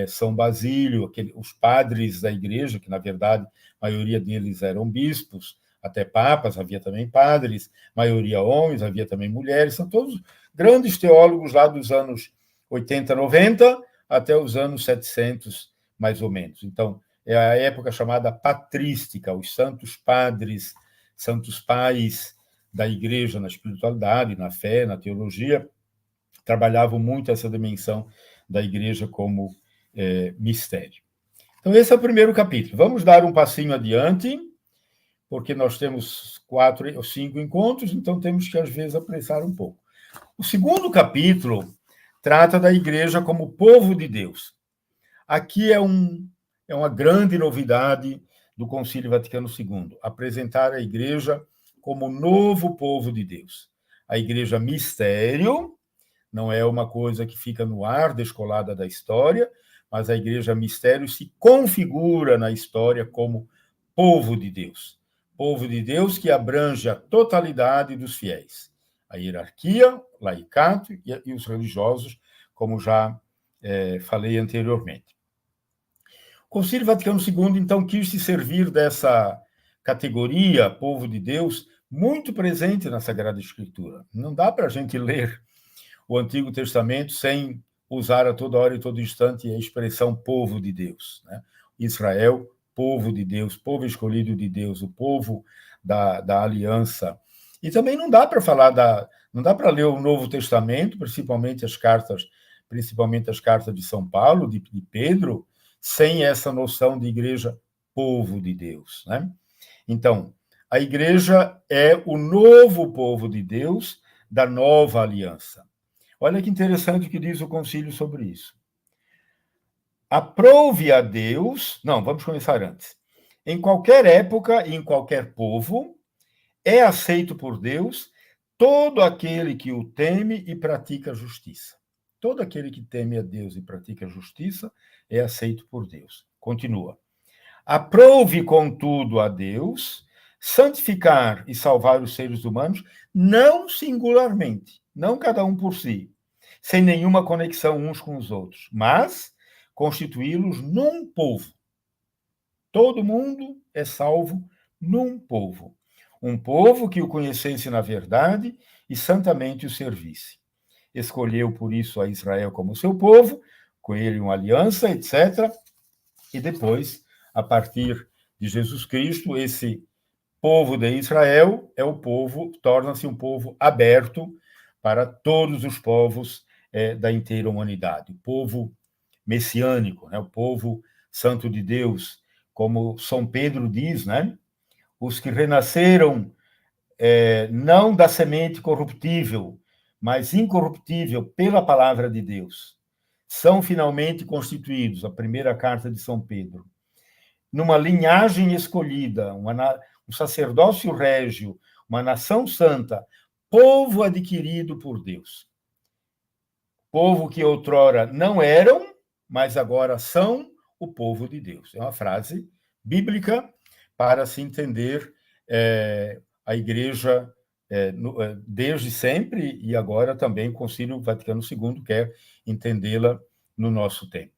São Basílio, os padres da igreja, que, na verdade, a maioria deles eram bispos, até papas, havia também padres, maioria homens, havia também mulheres, são todos grandes teólogos lá dos anos 80, 90, até os anos 700, mais ou menos. Então, é a época chamada patrística, os santos padres, santos pais da igreja na espiritualidade, na fé, na teologia, trabalhavam muito essa dimensão da igreja como mistério. Então, esse é o primeiro capítulo. Vamos dar um passinho adiante, porque nós temos 4 ou 5 encontros, então temos que, às vezes, apressar um pouco. O segundo capítulo trata da igreja como povo de Deus. Aqui é uma grande novidade do Concílio Vaticano II, apresentar a igreja como novo povo de Deus. A igreja mistério não é uma coisa que fica no ar, descolada da história, mas a igreja mistério se configura na história como povo de Deus. Povo de Deus que abrange a totalidade dos fiéis. A hierarquia, laicato e os religiosos, como já falei anteriormente. O Concílio Vaticano II, então, quis se servir dessa categoria, povo de Deus, muito presente na Sagrada Escritura. Não dá para a gente ler o Antigo Testamento sem usar a toda hora e todo instante a expressão povo de Deus, né? Israel, povo de Deus, povo escolhido de Deus, o povo da aliança. E também não dá para falar não dá para ler o Novo Testamento, principalmente as cartas de São Paulo, de Pedro, sem essa noção de igreja povo de Deus, né? Então, a igreja é o novo povo de Deus da nova aliança. Olha que interessante o que diz o concílio sobre isso. Aprove a Deus... Não, vamos começar antes. Em qualquer época e em qualquer povo, é aceito por Deus todo aquele que o teme e pratica a justiça. Todo aquele que teme a Deus e pratica a justiça é aceito por Deus. Continua. Aprove, contudo, a Deus santificar e salvar os seres humanos, não singularmente, não cada um por si, sem nenhuma conexão uns com os outros, mas constituí-los num povo. Todo mundo é salvo num povo. Um povo que o conhecesse na verdade e santamente o servisse. Escolheu, por isso, a Israel como seu povo, com ele uma aliança, etc. E depois, a partir de Jesus Cristo, esse povo de Israel torna-se um povo aberto para todos os povos da inteira humanidade. O povo messiânico, né? O povo santo de Deus, como São Pedro diz, né? Os que renasceram não da semente corruptível, mas incorruptível pela palavra de Deus, são finalmente constituídos, a primeira carta de São Pedro, numa linhagem escolhida, um sacerdócio régio, uma nação santa, povo adquirido por Deus. Povo que outrora não eram, mas agora são o povo de Deus. É uma frase bíblica para se entender a Igreja desde sempre e agora também o Concílio Vaticano II quer entendê-la no nosso tempo.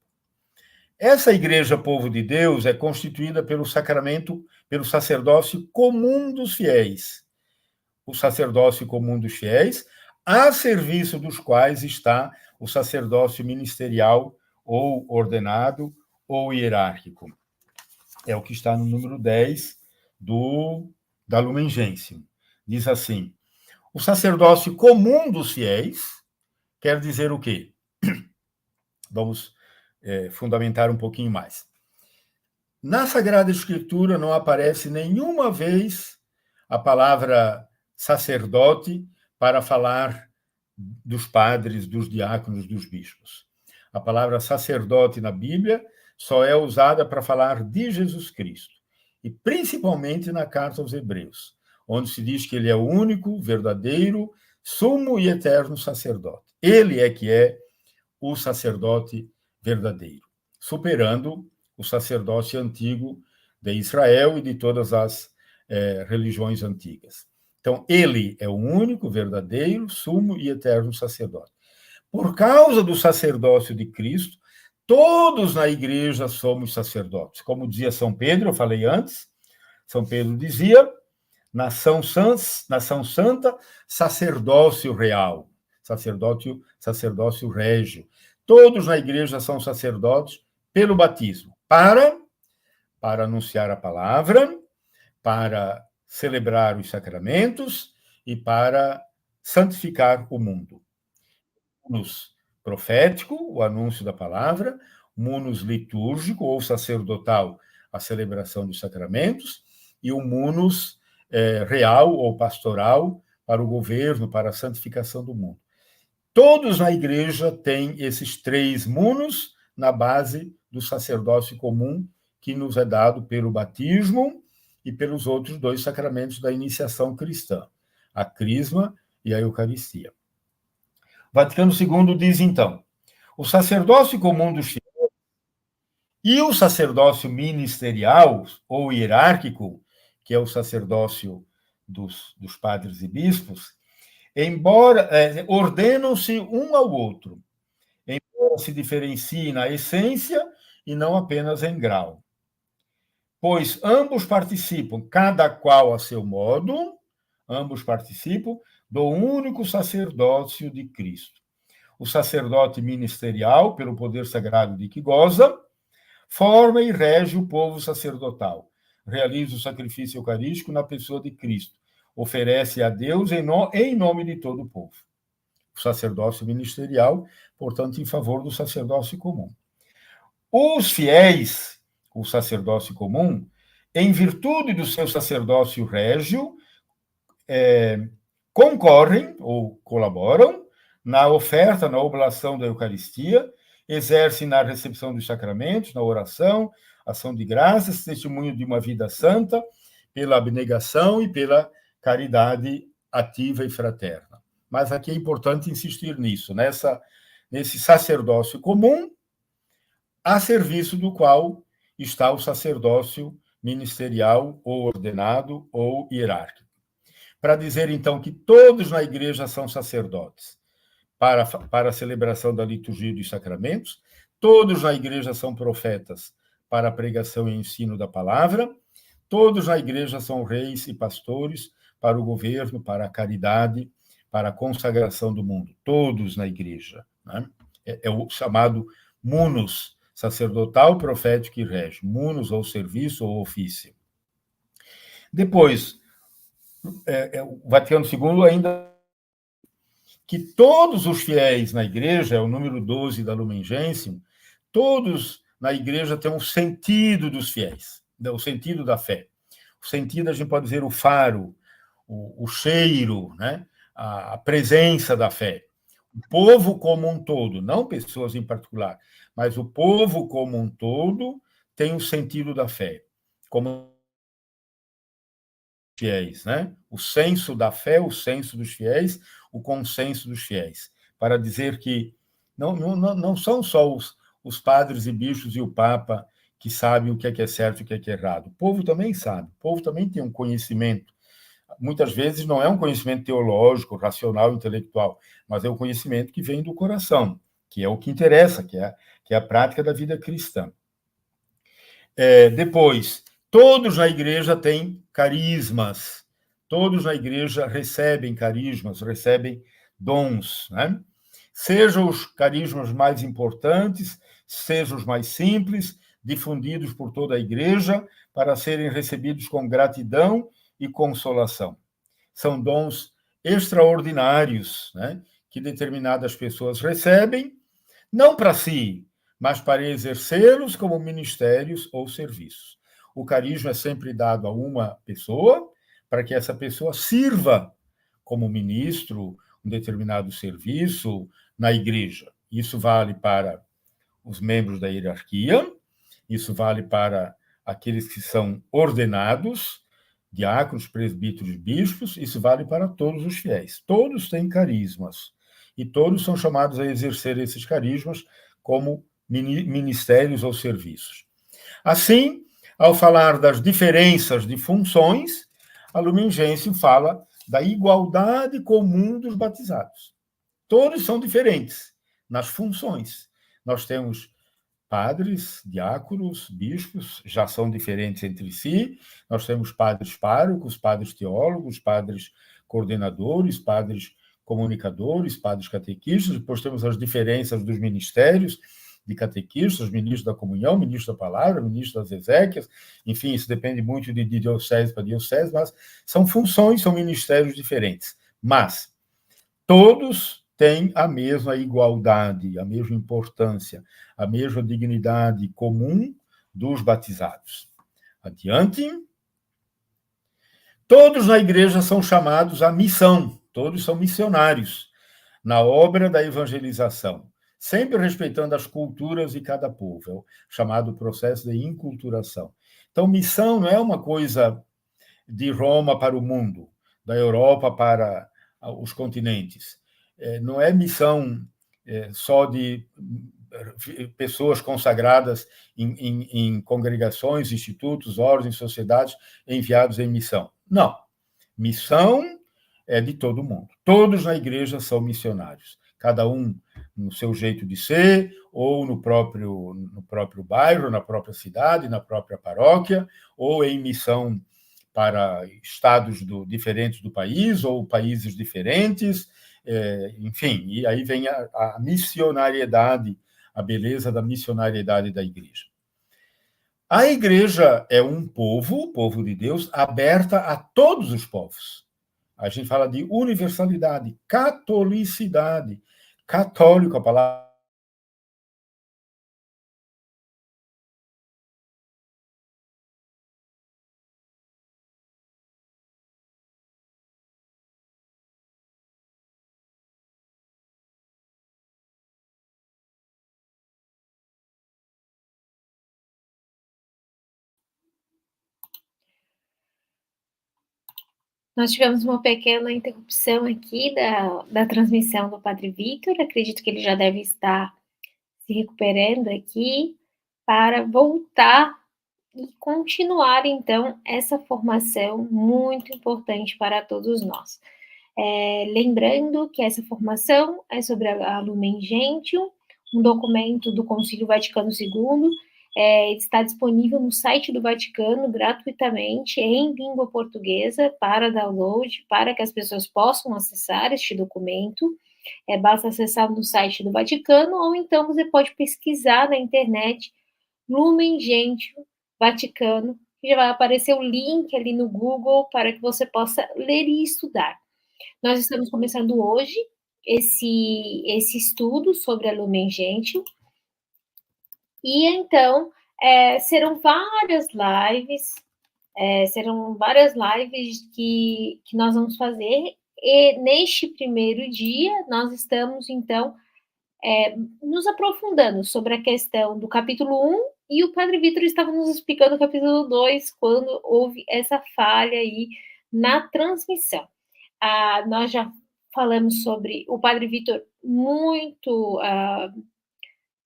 Essa Igreja Povo de Deus é constituída pelo sacerdócio comum dos fiéis. O sacerdócio comum dos fiéis, a serviço dos quais está o sacerdócio ministerial ou ordenado ou hierárquico. É o que está no número 10 da Lumen Gentium. Diz assim, o sacerdócio comum dos fiéis quer dizer o quê? Vamos fundamentar um pouquinho mais. Na Sagrada Escritura não aparece nenhuma vez a palavra sacerdote para falar dos padres, dos diáconos, dos bispos. A palavra sacerdote na Bíblia só é usada para falar de Jesus Cristo, e principalmente na carta aos Hebreus, onde se diz que ele é o único, verdadeiro, sumo e eterno sacerdote. Ele é que é o sacerdote verdadeiro, superando o sacerdócio antigo de Israel e de todas as religiões antigas. Então, ele é o único, verdadeiro, sumo e eterno sacerdote. Por causa do sacerdócio de Cristo, todos na igreja somos sacerdotes. Como dizia São Pedro, eu falei antes, São Pedro dizia, nação santa, sacerdócio real, sacerdócio régio. Todos na igreja são sacerdotes pelo batismo, para anunciar a palavra, para celebrar os sacramentos e para santificar o mundo. Munus profético, o anúncio da palavra, munus litúrgico ou sacerdotal, a celebração dos sacramentos, e o munus real ou pastoral para o governo, para a santificação do mundo. Todos na igreja têm esses 3 munus na base do sacerdócio comum que nos é dado pelo batismo e pelos outros 2 sacramentos da iniciação cristã, a crisma e a Eucaristia. Vaticano II diz, então, o sacerdócio comum dos fiéis e o sacerdócio ministerial ou hierárquico, que é o sacerdócio dos padres e bispos, embora ordenam-se um ao outro, embora se diferenciem na essência e não apenas em grau. pois ambos participam, cada qual a seu modo, ambos participam do único sacerdócio de Cristo. O sacerdote ministerial, pelo poder sagrado de que goza, forma e rege o povo sacerdotal, realiza o sacrifício eucarístico na pessoa de Cristo, oferece a Deus em nome de todo o povo. O sacerdócio ministerial, portanto, em favor do sacerdócio comum. Os fiéis, o sacerdócio comum, em virtude do seu sacerdócio régio, concorrem ou colaboram na oferta, na oblação da Eucaristia, exercem na recepção dos sacramentos, na oração, ação de graças, testemunho de uma vida santa, pela abnegação e pela caridade ativa e fraterna. Mas aqui é importante insistir nisso, nesse sacerdócio comum, a serviço do qual está o sacerdócio ministerial, ou ordenado, ou hierárquico. Para dizer, então, que todos na igreja são sacerdotes para a celebração da liturgia dos sacramentos, todos na igreja são profetas para a pregação e ensino da palavra, todos na igreja são reis e pastores para o governo, para a caridade, para a consagração do mundo. Todos na igreja. Né? É o chamado munus, sacerdotal, profético e régio. Munus, ou serviço, ou ofício. Depois, o Vaticano II ainda que todos os fiéis na igreja, é o número 12 da Lumen Gentium, todos na igreja têm um sentido dos fiéis, o sentido da fé. O sentido, a gente pode dizer, o faro, o cheiro, né? A presença da fé. O povo como um todo, não pessoas em particular, mas o povo como um todo tem o sentido da fé, como fiéis, né? O senso da fé, o senso dos fiéis, o consenso dos fiéis, para dizer que não são só os padres e bispos e o Papa que sabem o que é certo e o que é errado. O povo também sabe, o povo também tem um conhecimento. Muitas vezes não é um conhecimento teológico, racional, intelectual, mas é um conhecimento que vem do coração, que é o que interessa, que é a prática da vida cristã. Depois, todos na igreja têm carismas, todos na igreja recebem carismas, recebem dons, né? Sejam os carismas mais importantes, sejam os mais simples, difundidos por toda a igreja, para serem recebidos com gratidão e consolação. São dons extraordinários, né, que determinadas pessoas recebem, não para si, mas para exercê-los como ministérios ou serviços. O carisma é sempre dado a uma pessoa, para que essa pessoa sirva como ministro um determinado serviço na igreja. Isso vale para os membros da hierarquia, isso vale para aqueles que são ordenados, diáconos, presbíteros, bispos, isso vale para todos os fiéis. Todos têm carismas, e todos são chamados a exercer esses carismas como ministérios ou serviços. Assim, ao falar das diferenças de funções, a Lumen Gentium fala da igualdade comum dos batizados. Todos são diferentes nas funções. Nós temos padres, diáconos, bispos, já são diferentes entre si. Nós temos padres párocos, padres teólogos, padres coordenadores, padres comunicadores, padres catequistas. Depois temos as diferenças dos ministérios de catequistas, ministro da comunhão, ministro da palavra, ministro das exéquias. Enfim, isso depende muito de diocese para diocese, mas são funções, são ministérios diferentes. Mas todos têm a mesma igualdade, a mesma importância, a mesma dignidade comum dos batizados. Adiante. Todos na igreja são chamados à missão, todos são missionários na obra da evangelização, sempre respeitando as culturas de cada povo, é o chamado processo de inculturação. Então, missão não é uma coisa de Roma para o mundo, da Europa para os continentes. Não é missão só de pessoas consagradas em congregações, institutos, ordens, sociedades, enviados em missão. Não. Missão é de todo mundo. Todos na igreja são missionários. Cada um no seu jeito de ser, ou no próprio bairro, na própria cidade, na própria paróquia, ou em missão para estados diferentes do país, ou países diferentes, enfim, e aí vem a missionariedade, a beleza da missionariedade da igreja. A igreja é um povo, o povo de Deus, aberta a todos os povos. A gente fala de universalidade, catolicidade. Católico, a palavra.
Nós tivemos uma pequena interrupção aqui da transmissão do Padre Vitor. Acredito que ele já deve estar se recuperando aqui para voltar e continuar, então, essa formação muito importante para todos nós. Lembrando que essa formação é sobre a Lumen Gentium, um documento do Concílio Vaticano II, está disponível no site do Vaticano gratuitamente em língua portuguesa para download, para que as pessoas possam acessar este documento. Basta acessar no site do Vaticano, ou então você pode pesquisar na internet Lumen Gentium Vaticano, que já vai aparecer o link ali no Google para que você possa ler e estudar. Nós estamos começando hoje esse estudo sobre a Lumen Gentium, e então serão várias lives que nós vamos fazer, e neste primeiro dia nós estamos, então, nos aprofundando sobre a questão do capítulo 1, e o Padre Vitor estava nos explicando o capítulo 2, quando houve essa falha aí na transmissão. Nós já falamos sobre o Padre Vitor muito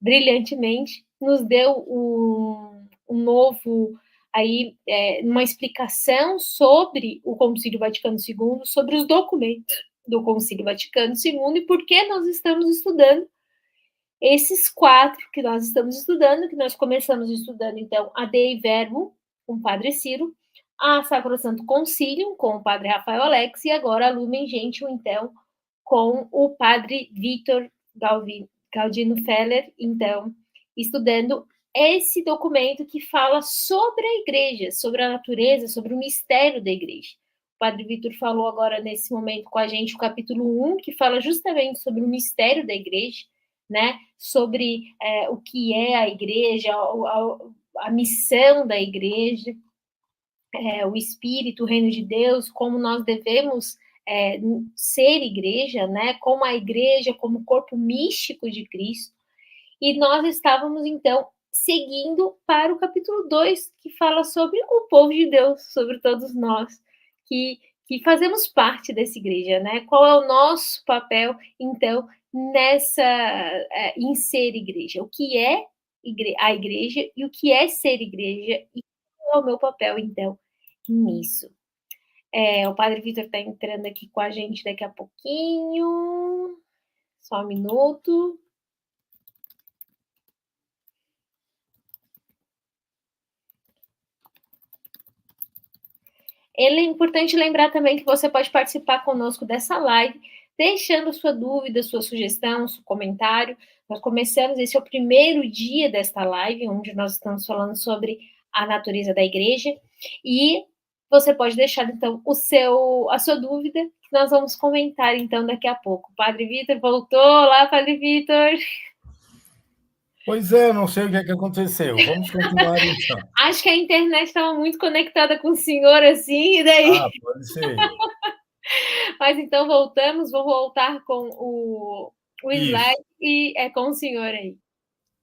brilhantemente, nos deu um novo, aí, uma explicação sobre o Concílio Vaticano II, sobre os documentos do Concílio Vaticano II, e por que nós estamos estudando esses 4 que nós estamos estudando, que nós começamos estudando, então, a Dei Verbum, com o Padre Ciro, a Sacrosanto Concilium, com o Padre Rafael Alex, e agora a Lumen Gentium, então, com o Padre Vitor Galdino Feller, então, estudando esse documento que fala sobre a igreja, sobre a natureza, sobre o mistério da igreja. O Padre Vitor falou agora, nesse momento, com a gente, o capítulo 1, que fala justamente sobre o mistério da igreja, né? Sobre o que é a igreja, a missão da igreja, o Espírito, o reino de Deus, como nós devemos ser igreja, né? Como a igreja, como corpo místico de Cristo. E nós estávamos, então, seguindo para o capítulo 2, que fala sobre o povo de Deus, sobre todos nós que fazemos parte dessa igreja, né? Qual é o nosso papel, então, em ser igreja? O que é a igreja e o que é ser igreja, e qual é o meu papel, então, nisso? O Padre Vitor está entrando aqui com a gente daqui a pouquinho. Só um minuto. É importante lembrar também que você pode participar conosco dessa live, deixando sua dúvida, sua sugestão, seu comentário. Nós começamos, esse é o primeiro dia desta live, onde nós estamos falando sobre a natureza da igreja, e você pode deixar, então, a sua dúvida, que nós vamos comentar, então, daqui a pouco. Padre Vitor voltou. Olá, Padre Vitor!
Pois é, não sei o que aconteceu. Vamos continuar, então.
Acho que a internet estava muito conectada com o senhor, assim, e daí...
Pode ser.
Mas então voltamos, vou voltar com o slide e é com o senhor aí.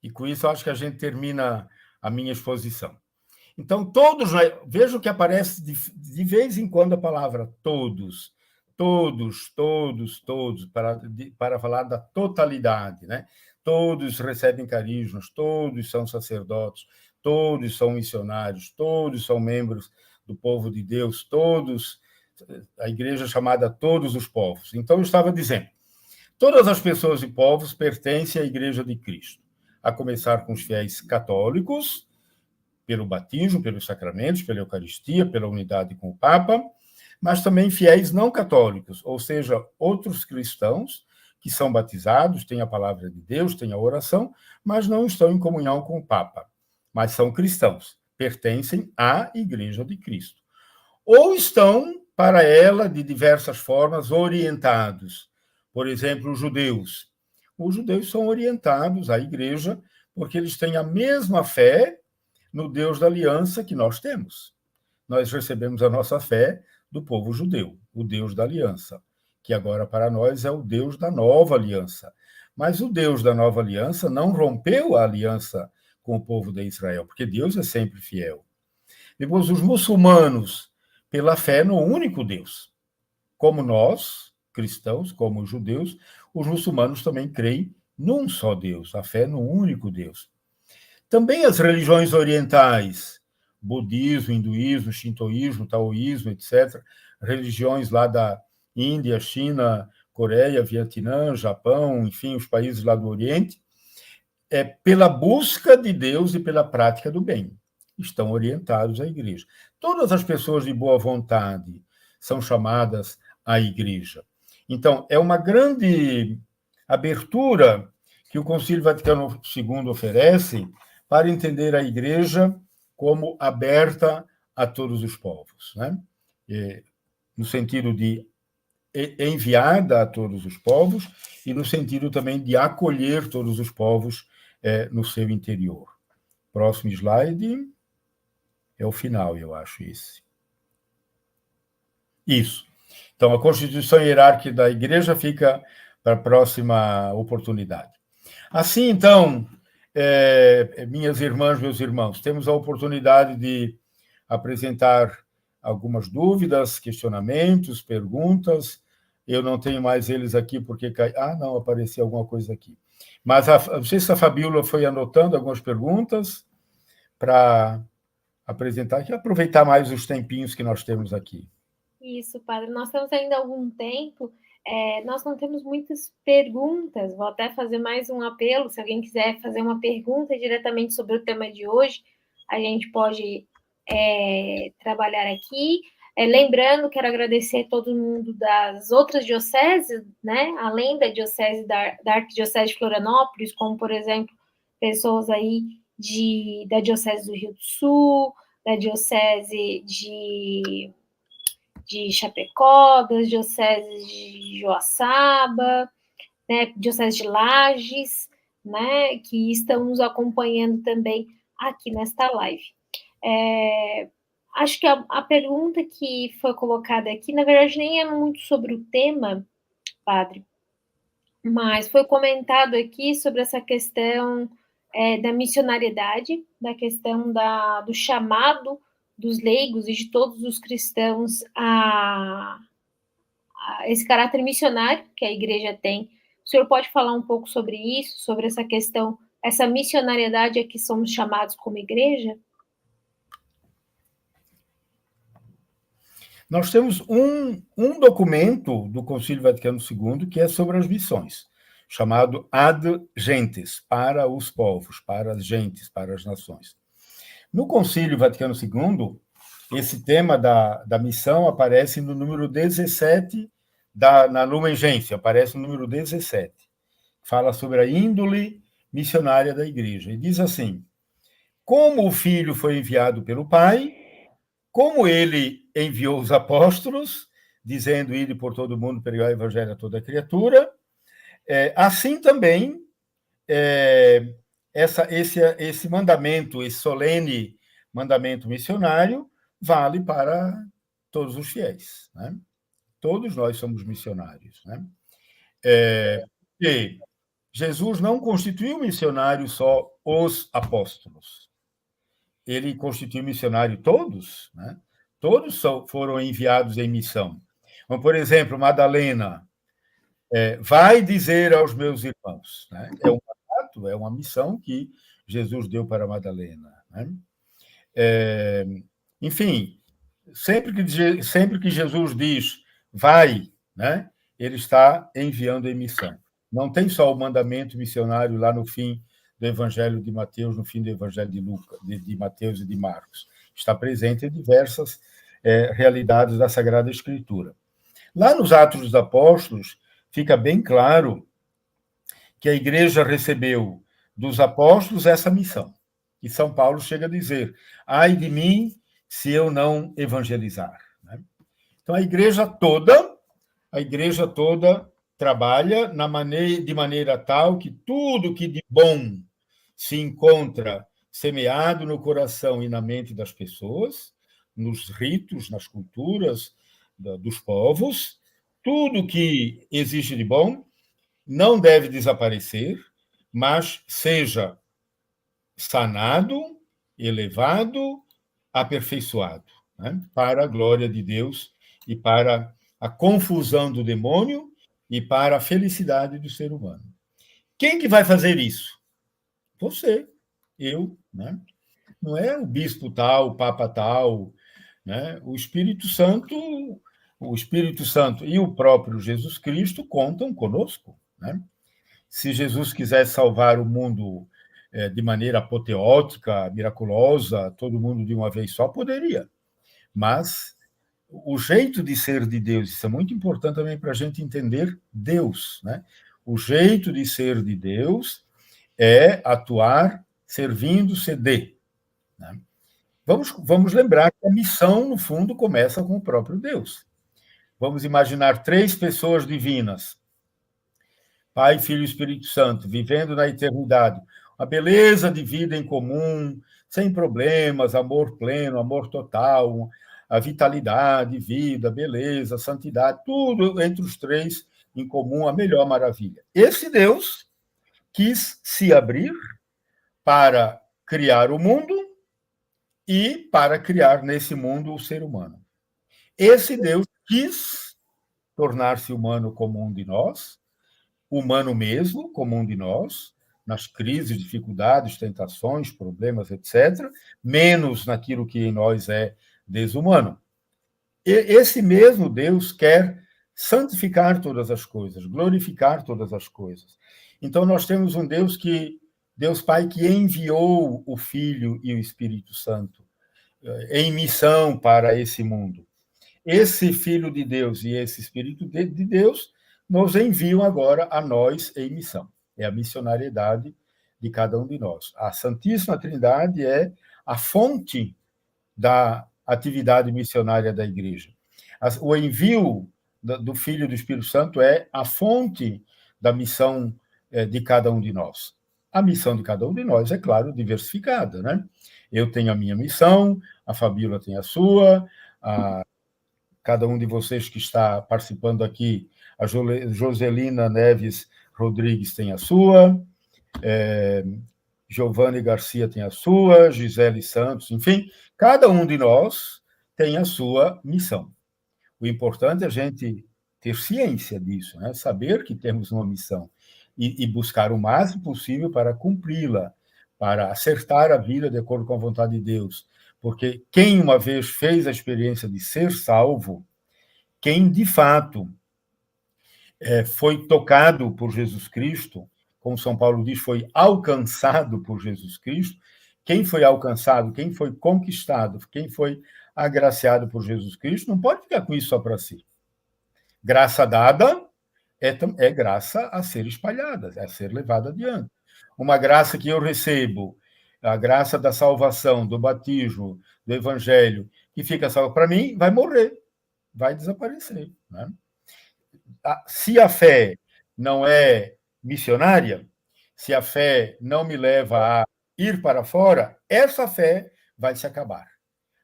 E com isso, acho que a gente termina a minha exposição. Então, todos, veja que aparece de vez em quando a palavra todos, para falar da totalidade, né? Todos recebem carismas, todos são sacerdotes, todos são missionários, todos são membros do povo de Deus, todos, a igreja chamada todos os povos. Então, eu estava dizendo, Todas as pessoas e povos pertencem à Igreja de Cristo, a começar com os fiéis católicos, pelo batismo, pelos sacramentos, pela Eucaristia, pela unidade com o Papa, mas também fiéis não católicos, ou seja, outros cristãos que são batizados, têm a palavra de Deus, têm a oração, mas não estão em comunhão com o Papa, mas são cristãos, pertencem à Igreja de Cristo. Ou estão, para ela, de diversas formas, orientados. Por exemplo, os judeus. Os judeus são orientados à Igreja porque eles têm a mesma fé no Deus da aliança que nós temos. Nós recebemos a nossa fé do povo judeu, o Deus da aliança, que agora para nós é o Deus da nova aliança. Mas o Deus da nova aliança não rompeu a aliança com o povo de Israel, porque Deus é sempre fiel. Depois, os muçulmanos, pela fé no único Deus. Como nós, cristãos, como os judeus, os muçulmanos também creem num só Deus, a fé no único Deus. Também as religiões orientais, budismo, hinduísmo, shintoísmo, taoísmo, etc., religiões lá da Índia, China, Coreia, Vietnã, Japão, enfim, os países lá do Oriente, pela busca de Deus e pela prática do bem. Estão orientados à igreja. Todas as pessoas de boa vontade são chamadas à igreja. Então, é uma grande abertura que o Concílio Vaticano II oferece para entender a igreja como aberta a todos os povos, né? No sentido de enviada a todos os povos e no sentido também de acolher todos os povos no seu interior. Próximo slide é o final, eu acho esse. Isso. Então, a constituição hierárquica da igreja fica para a próxima oportunidade. Assim, então, minhas irmãs, meus irmãos, temos a oportunidade de apresentar algumas dúvidas, questionamentos, perguntas. Eu não tenho mais eles aqui porque... não, apareceu alguma coisa aqui. Mas não sei se a Fabíola foi anotando algumas perguntas para apresentar aqui, aproveitar mais os tempinhos que nós temos aqui.
Isso, padre. Nós temos ainda algum tempo. Nós não temos muitas perguntas. Vou até fazer mais um apelo. Se alguém quiser fazer uma pergunta diretamente sobre o tema de hoje, a gente pode trabalhar aqui. Lembrando, quero agradecer a todo mundo das outras dioceses, né? Além da diocese da Arquidiocese de Florianópolis, como, por exemplo, pessoas aí da Diocese do Rio do Sul, da Diocese de Chapecó, das dioceses de Joaçaba, né, diocese de Lages, né, que estão nos acompanhando também aqui nesta live. Acho que a pergunta que foi colocada aqui, na verdade, nem é muito sobre o tema, padre, mas foi comentado aqui sobre essa questão da missionariedade, da questão do chamado dos leigos e de todos os cristãos a esse caráter missionário que a igreja tem. O senhor pode falar um pouco sobre isso, sobre essa questão, essa missionariedade a que somos chamados como igreja?
Nós temos um documento do Concílio Vaticano II que é sobre as missões, chamado Ad Gentes, para os povos, para as gentes, para as nações. No Concílio Vaticano II, esse tema da missão aparece no número 17 na Lumen Gentium, aparece no número 17. Fala sobre a índole missionária da igreja. E diz assim: como o Filho foi enviado pelo Pai, como ele enviou os apóstolos, dizendo: ide por todo mundo, pregar o evangelho a toda criatura, assim também esse mandamento, esse solene mandamento missionário, vale para todos os fiéis, né? Todos nós somos missionários, né? E Jesus não constituiu missionário só os apóstolos. Ele constituiu missionário todos, né? Todos foram enviados em missão. Então, por exemplo, Madalena, vai dizer aos meus irmãos, né? É um mandato, é uma missão que Jesus deu para Madalena, né? Enfim, sempre que Jesus diz vai, né? Ele está enviando em missão. Não tem só o mandamento missionário lá no fim do Evangelho de Mateus, no fim do Evangelho de Lucas, de Mateus e de Marcos. Está presente em diversas realidades da Sagrada Escritura. Lá nos Atos dos Apóstolos, fica bem claro que a igreja recebeu dos apóstolos essa missão. E São Paulo chega a dizer: ai de mim se eu não evangelizar. Então, a igreja toda trabalha de maneira tal que tudo que de bom se encontra semeado no coração e na mente das pessoas, nos ritos, nas culturas dos povos, tudo que existe de bom não deve desaparecer, mas seja sanado, elevado, aperfeiçoado, né? Para a glória de Deus e para a confusão do demônio e para a felicidade do ser humano. Quem que vai fazer isso? Você, eu, né? Não é o bispo tal, o papa tal, né? O Espírito Santo e o próprio Jesus Cristo contam conosco, né? Se Jesus quisesse salvar o mundo de maneira apoteótica, miraculosa, todo mundo de uma vez só, poderia. Mas o jeito de ser de Deus, isso é muito importante também para a gente entender Deus, né? O jeito de ser de Deus é atuar servindo, ceder, né? Vamos lembrar que a missão, no fundo, começa com o próprio Deus. Vamos imaginar 3 pessoas divinas, Pai, Filho e Espírito Santo, vivendo na eternidade, a beleza de vida em comum, sem problemas, amor pleno, amor total, a vitalidade, vida, beleza, santidade, tudo entre os 3 em comum, a melhor maravilha. Esse Deus quis se abrir para criar o mundo e para criar nesse mundo o ser humano. Esse Deus quis tornar-se humano como um de nós, humano mesmo, como um de nós, nas crises, dificuldades, tentações, problemas, etc., menos naquilo que em nós é desumano. E esse mesmo Deus quer santificar todas as coisas, glorificar todas as coisas. Então, nós temos um Deus Pai, que enviou o Filho e o Espírito Santo em missão para esse mundo. Esse Filho de Deus e esse Espírito de Deus nos enviam agora a nós em missão. É a missionariedade de cada um de nós. A Santíssima Trindade é a fonte da atividade missionária da Igreja. O envio do Filho e do Espírito Santo é a fonte da missão de cada um de nós. A missão de cada um de nós é, claro, diversificada, né? Eu tenho a minha missão, a Fabíola tem a sua, cada um de vocês que está participando aqui, a Joselina Neves Rodrigues tem a sua, Giovanni Garcia tem a sua, Gisele Santos, enfim, cada um de nós tem a sua missão. O importante é a gente ter ciência disso, né? Saber que temos uma missão e buscar o máximo possível para cumpri-la, para acertar a vida de acordo com a vontade de Deus. Porque quem uma vez fez a experiência de ser salvo, quem de fato foi tocado por Jesus Cristo, como São Paulo diz, foi alcançado por Jesus Cristo, quem foi alcançado, quem foi conquistado, quem foi agraciado por Jesus Cristo, não pode ficar com isso só para si. Graça dada é graça a ser espalhada, a ser levada adiante. Uma graça que eu recebo, a graça da salvação, do batismo, do evangelho, que fica salvo para mim, vai morrer, vai desaparecer, né? Se a fé não é missionária, se a fé não me leva a ir para fora, essa fé vai se acabar.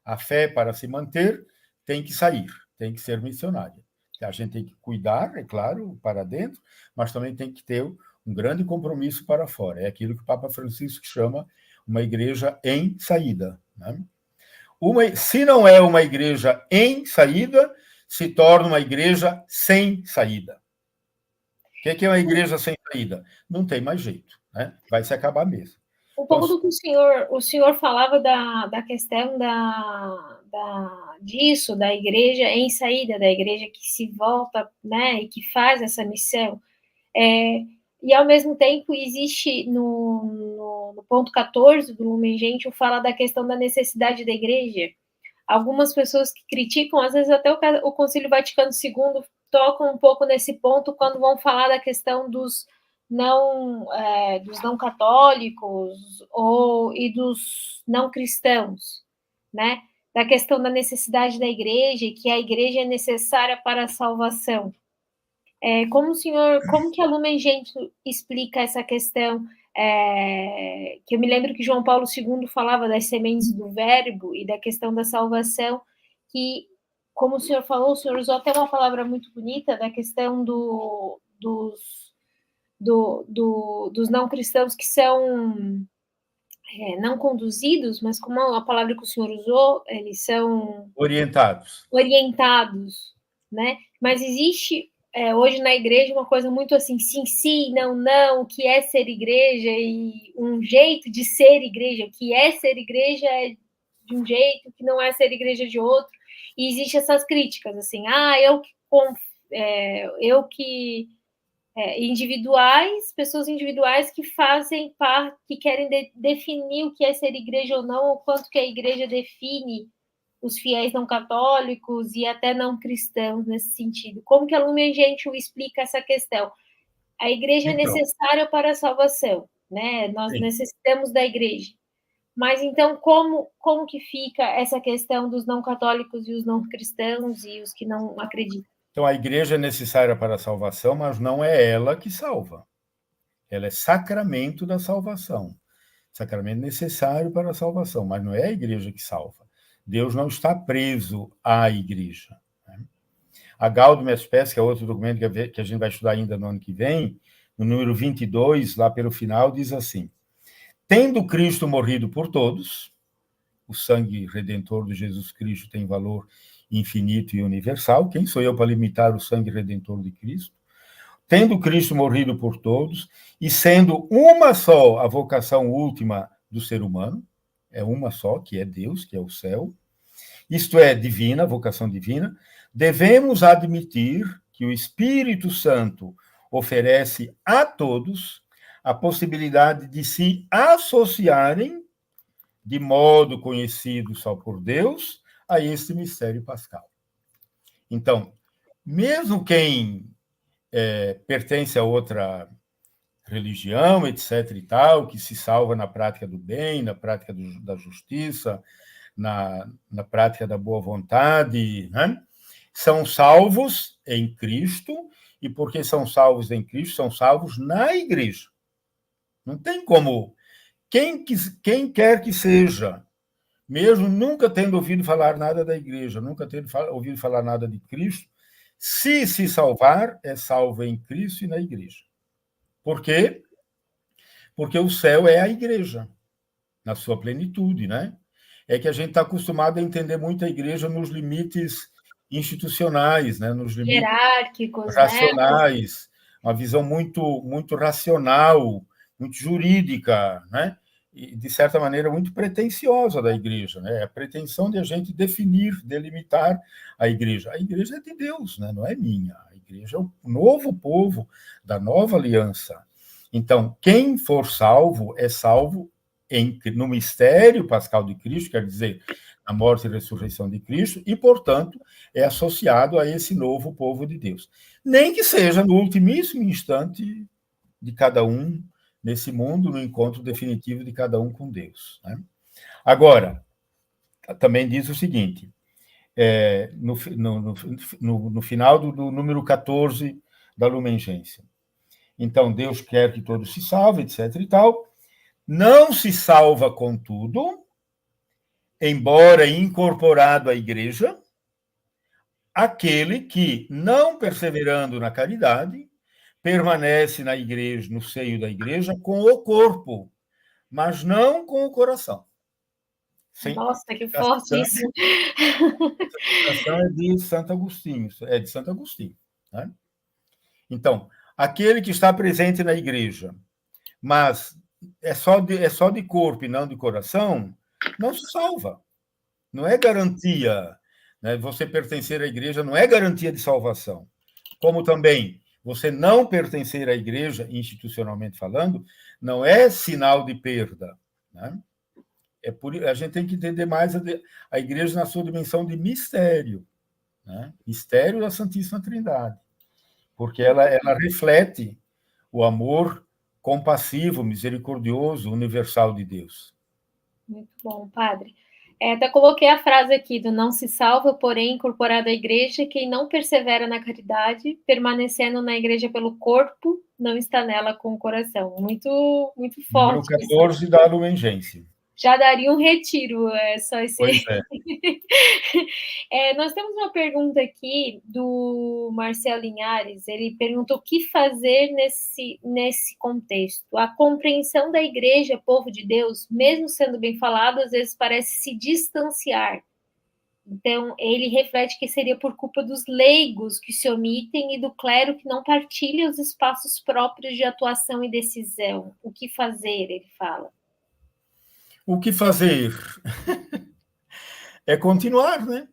A fé, para se manter, tem que sair, tem que ser missionária. A gente tem que cuidar, é claro, para dentro, mas também tem que ter um grande compromisso para fora. É aquilo que o Papa Francisco chama uma igreja em saída, né? Se não é uma igreja em saída, se torna uma igreja sem saída. O que é uma igreja sem saída? Não tem mais jeito, né? Vai se acabar mesmo.
Um pouco do que o senhor falava da questão disso, da igreja em saída, da igreja que se volta, né, e que faz essa missão. E, ao mesmo tempo, existe no ponto 14 do Lumen Gentium, fala da questão da necessidade da igreja. Algumas pessoas que criticam, às vezes até o Concílio Vaticano II tocam um pouco nesse ponto quando vão falar da questão dos não católicos e dos não cristãos, né? Da questão da necessidade da igreja, que a igreja é necessária para a salvação. Como que a Lumen Gentium explica essa questão? Que eu me lembro que João Paulo II falava das sementes do verbo e da questão da salvação, que, como o senhor falou, o senhor usou até uma palavra muito bonita da questão dos não cristãos que são não conduzidos, mas como a palavra que o senhor usou, eles são orientados, né? Mas existe hoje na igreja uma coisa muito assim, sim, sim, não, não, o que é ser igreja e um jeito de ser igreja, o que é ser igreja é de um jeito, o que não é ser igreja de outro, e existem essas críticas, assim, eu que pessoas individuais que fazem parte, que querem definir o que é ser igreja ou não, o quanto que a igreja define os fiéis não católicos e até não cristãos nesse sentido. Como que a Lumen Gentium explica essa questão? A igreja é necessária para a salvação, né? Nós necessitamos da igreja. Mas então, como que fica essa questão dos não católicos e os não cristãos e os que não acreditam?
Então, a igreja é necessária para a salvação, mas não é ela que salva. Ela é sacramento da salvação. Sacramento necessário para a salvação, mas não é a igreja que salva. Deus não está preso à igreja. A Gaudium et Spes, que é outro documento que a gente vai estudar ainda no ano que vem, no número 22, lá pelo final, diz assim: tendo Cristo morrido por todos, o sangue redentor de Jesus Cristo tem valor infinito e universal. Quem sou eu para limitar o sangue redentor de Cristo? Tendo Cristo morrido por todos, e sendo uma só a vocação última do ser humano, é uma só, que é Deus, que é o céu, isto é, divina, vocação divina, devemos admitir que o Espírito Santo oferece a todos a possibilidade de se associarem, de modo conhecido só por Deus, a este mistério pascal. Então, mesmo quem pertence a outra religião, etc. e tal, que se salva na prática do bem, na prática da justiça, na prática da boa vontade, né? São salvos em Cristo, e porque são salvos em Cristo, são salvos na igreja. Não tem como. Quem quer que seja, mesmo nunca tendo ouvido falar nada da igreja, nunca tendo ouvido falar nada de Cristo, se salvar, é salvo em Cristo e na igreja. Por quê? Porque o céu é a igreja, na sua plenitude, né? É que a gente está acostumado a entender muito a igreja nos limites institucionais, né? Nos limites
hierárquicos,
racionais, uma visão muito, muito racional, muito jurídica, né? E, de certa maneira, muito pretensiosa da igreja, né? A pretensão de a gente definir, delimitar a igreja. A igreja é de Deus, né? Não é minha. A igreja é o novo povo da nova aliança. Então, quem for salvo é salvo no mistério pascal de Cristo, quer dizer, a morte e ressurreição de Cristo, e, portanto, é associado a esse novo povo de Deus. Nem que seja no ultimíssimo instante de cada um nesse mundo, no encontro definitivo de cada um com Deus, né? Agora, também diz o seguinte, no final do número 14 da Lumen Gentium. Então, Deus quer que todos se salvem, etc. e tal. Não se salva, contudo, embora incorporado à igreja, aquele que, não perseverando na caridade, permanece na igreja, no seio da igreja, com o corpo, mas não com o coração.
Nossa, que forte isso!
Essa citação é de Santo Agostinho, né? Então, aquele que está presente na igreja, mas é só de corpo e não de coração, não se salva. Não é garantia, né? Você pertencer à igreja não é garantia de salvação. Como também Você não pertencer à igreja, institucionalmente falando, não é sinal de perda. Né? A gente tem que entender mais a igreja na sua dimensão de mistério. Né? Mistério da Santíssima Trindade. Porque ela reflete o amor compassivo, misericordioso, universal de Deus.
Muito bom, padre. Até coloquei a frase aqui do não se salva, porém, incorporado à igreja, quem não persevera na caridade, permanecendo na igreja pelo corpo, não está nela com o coração. Muito, muito
Número
forte.
14 da Lumen Gentium.
Já daria um retiro, só esse.
Pois é.
Nós temos uma pergunta aqui do Marcelo Linhares. Ele perguntou o que fazer nesse contexto. A compreensão da igreja, povo de Deus, mesmo sendo bem falado, às vezes parece se distanciar. Então, ele reflete que seria por culpa dos leigos que se omitem e do clero que não partilha os espaços próprios de atuação e decisão. O que fazer, ele fala.
O que fazer? É continuar, né?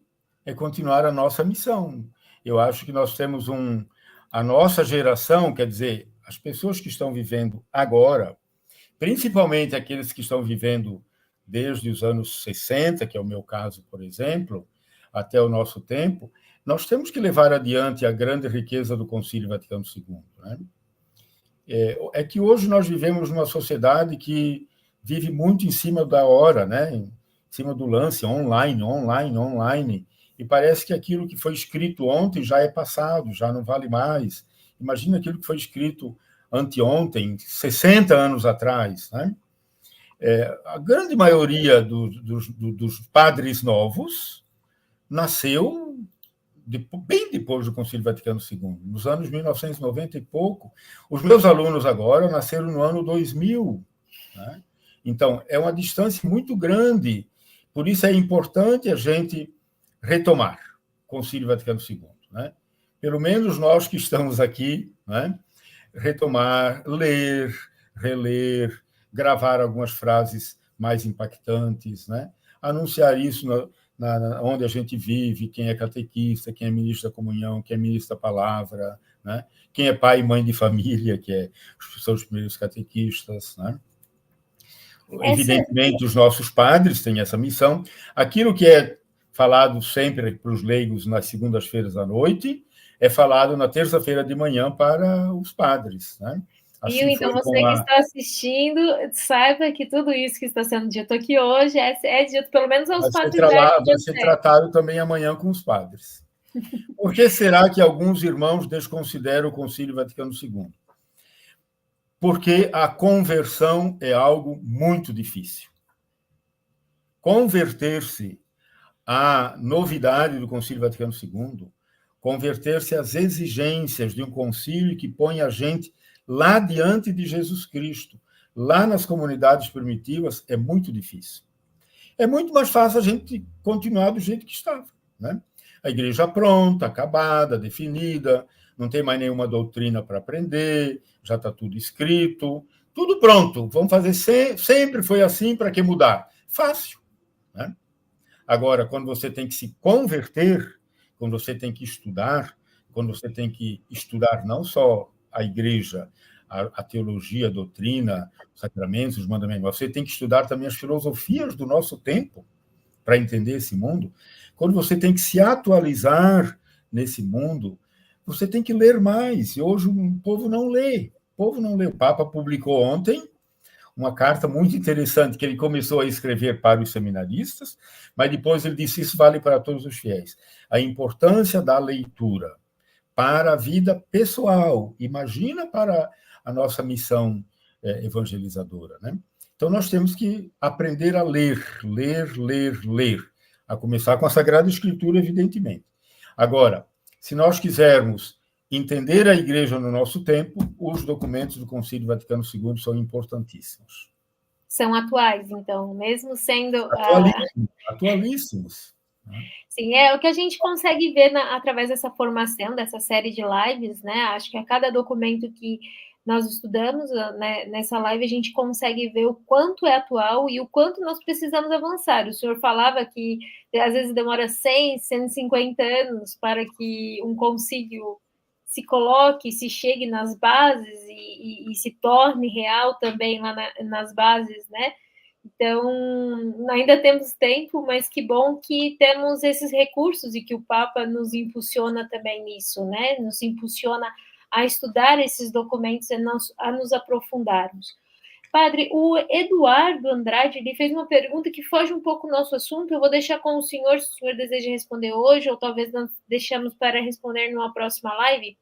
É continuar a nossa missão. Eu acho que nós temos a nossa geração, quer dizer, as pessoas que estão vivendo agora, principalmente aqueles que estão vivendo desde os anos 60, que é o meu caso, por exemplo, até o nosso tempo, nós temos que levar adiante a grande riqueza do Concílio Vaticano II. Né? É que hoje nós vivemos numa sociedade que vive muito em cima da hora, né? Em cima do lance, online, e parece que aquilo que foi escrito ontem já é passado, já não vale mais. Imagina aquilo que foi escrito anteontem, 60 anos atrás. Né? A grande maioria dos padres novos nasceu bem depois do Concílio Vaticano II, nos anos 1990 e pouco. Os meus alunos agora nasceram no ano 2000. Né? Então, é uma distância muito grande. Por isso é importante a gente retomar o Concílio Vaticano II. Né? Pelo menos nós que estamos aqui, né? Retomar, ler, reler, gravar algumas frases mais impactantes, né? Anunciar isso onde a gente vive, quem é catequista, quem é ministro da comunhão, quem é ministro da palavra, né? Quem é pai e mãe de família, são os primeiros catequistas. Né? Evidentemente, os nossos padres têm essa missão. Aquilo que é falado sempre para os leigos nas segundas-feiras à noite é falado na terça-feira de manhã para os padres. Né?
Assim então, você que está assistindo, saiba que tudo isso que está sendo dito aqui hoje é dito pelo menos aos padres velhos.
Vai ser tratado também amanhã com os padres. Por que será que alguns irmãos desconsideram o Concílio Vaticano II? Porque a conversão é algo muito difícil. Converter-se à novidade do Concílio Vaticano II, converter-se às exigências de um concílio que põe a gente lá diante de Jesus Cristo, lá nas comunidades primitivas, é muito difícil. É muito mais fácil a gente continuar do jeito que estava. Né? A igreja pronta, acabada, definida, não tem mais nenhuma doutrina para aprender, já está tudo escrito, tudo pronto, vamos fazer sempre foi assim, para que mudar? Fácil. Né? Agora, quando você tem que se converter, quando você tem que estudar, quando você tem que estudar não só a igreja, a teologia, a doutrina, os sacramentos, os mandamentos, mas você tem que estudar também as filosofias do nosso tempo para entender esse mundo. Quando você tem que se atualizar nesse mundo, você tem que ler mais. E hoje o povo não lê. O povo não lê. O Papa publicou ontem uma carta muito interessante que ele começou a escrever para os seminaristas, mas depois ele disse isso vale para todos os fiéis. A importância da leitura para a vida pessoal. Imagina para a nossa missão evangelizadora, né? Então, nós temos que aprender a ler, a começar com a Sagrada Escritura, evidentemente. Agora, se nós quisermos entender a igreja no nosso tempo, os documentos do Concílio Vaticano II são importantíssimos.
São atuais, então, mesmo sendo...
Atualíssimos.
Sim, é o que a gente consegue ver através dessa formação, dessa série de lives, né? Acho que a cada documento que nós estudamos, né, nessa live, a gente consegue ver o quanto é atual e o quanto nós precisamos avançar. O senhor falava que às vezes demora 100, 150 anos para que um concílio se coloque, se chegue nas bases e se torne real também lá nas bases, né? Então, ainda temos tempo, mas que bom que temos esses recursos e que o Papa nos impulsiona também nisso, né? Nos impulsiona a estudar esses documentos e a nos aprofundarmos. Padre, o Eduardo Andrade, ele fez uma pergunta que foge um pouco do nosso assunto, eu vou deixar com o senhor, se o senhor deseja responder hoje, ou talvez nós deixamos para responder numa próxima live.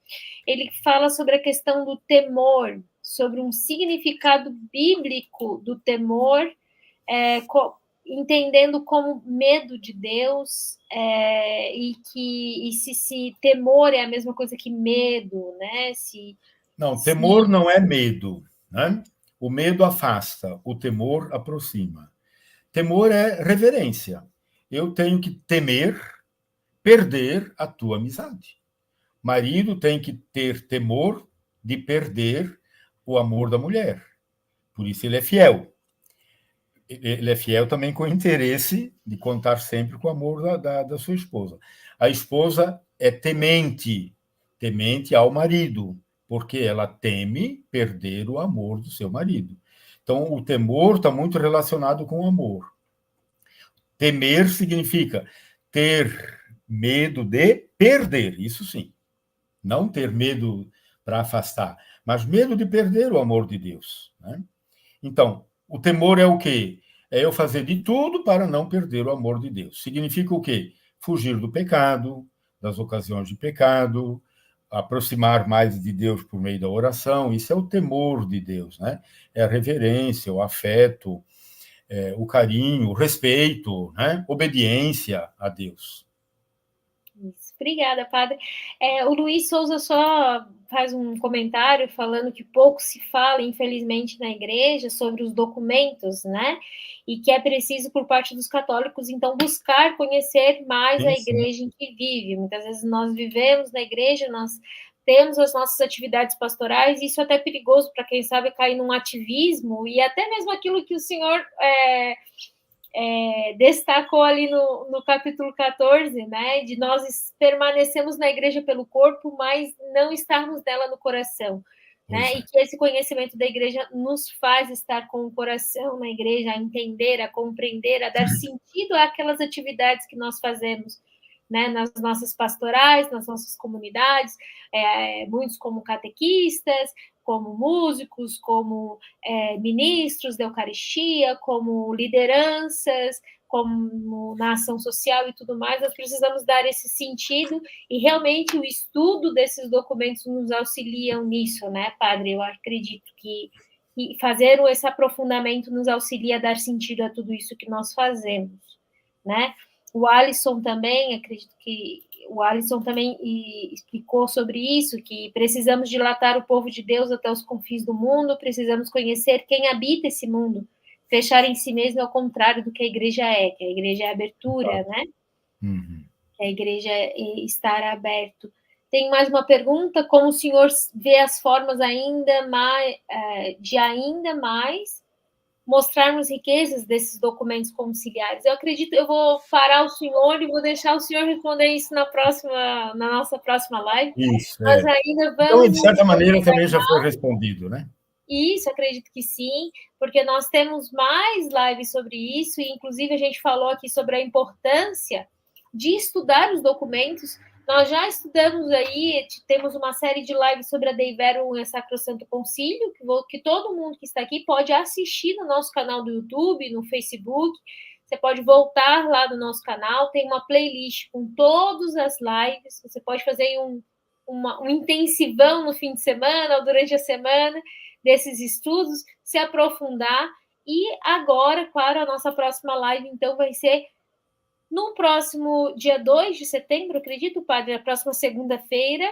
Ele fala sobre a questão do temor, sobre um significado bíblico do temor, entendendo como medo de Deus, e se temor é a mesma coisa que medo, né?
Não, temor não é medo, né? O medo afasta, o temor aproxima. Temor é reverência. Eu tenho que temer perder a tua amizade. Marido tem que ter temor de perder o amor da mulher. Por isso ele é fiel. Ele é fiel também com o interesse de contar sempre com o amor da sua esposa. A esposa é temente, temente ao marido, porque ela teme perder o amor do seu marido. Então, o temor está muito relacionado com o amor. Temer significa ter medo de perder, isso sim. Não ter medo para afastar, mas medo de perder o amor de Deus. Né? Então, o temor é o quê? É eu fazer de tudo para não perder o amor de Deus. Significa o quê? Fugir do pecado, das ocasiões de pecado, aproximar mais de Deus por meio da oração. Isso é o temor de Deus, né? É a reverência, o afeto, o carinho, o respeito, né? Obediência a Deus.
Isso. Obrigada, padre. O Luiz Souza só faz um comentário falando que pouco se fala, infelizmente, na igreja sobre os documentos, né? E que é preciso, por parte dos católicos, então, buscar conhecer mais a igreja em que vive. Muitas vezes nós vivemos na igreja, nós temos as nossas atividades pastorais, e isso é até perigoso para quem sabe cair num ativismo, e até mesmo aquilo que o senhor destacou ali no capítulo 14, né, de nós permanecemos na igreja pelo corpo, mas não estarmos nela no coração, né, e que esse conhecimento da igreja nos faz estar com o coração na igreja, a entender, a compreender, a dar sentido àquelas atividades que nós fazemos, né, nas nossas pastorais, nas nossas comunidades, muitos como catequistas, como músicos, como ministros da Eucaristia, como lideranças, como na ação social e tudo mais, nós precisamos dar esse sentido, e realmente o estudo desses documentos nos auxiliam nisso, né, padre? Eu acredito que fazer esse aprofundamento nos auxilia a dar sentido a tudo isso que nós fazemos, né? O Alisson também, acredito que o Alisson também explicou sobre isso, que precisamos dilatar o povo de Deus até os confins do mundo, precisamos conhecer quem habita esse mundo. Fechar em si mesmo é o contrário do que a igreja é, que a igreja é abertura, né?
Uhum.
Que a igreja é estar aberto. Tem mais uma pergunta, como o senhor vê as formas ainda mais, de ainda mais mostrarmos riquezas desses documentos conciliares? Eu acredito, eu vou parar o senhor e vou deixar o senhor responder isso na nossa próxima live.
Isso,
Nós ainda
Então,
vamos...
de certa maneira, também já foi respondido, né?
Isso, acredito que sim, porque nós temos mais lives sobre isso, e inclusive a gente falou aqui sobre a importância de estudar os documentos. Nós já estudamos aí, temos uma série de lives sobre a Dei Verbum e Sacrosanto Concílio, que todo mundo que está aqui pode assistir no nosso canal do YouTube, no Facebook. Você pode voltar lá no nosso canal, tem uma playlist com todas as lives, você pode fazer um intensivão no fim de semana ou durante a semana desses estudos, se aprofundar. E agora, claro, a nossa próxima live, então, vai ser no próximo dia 2 de setembro, acredito, padre, na próxima segunda-feira,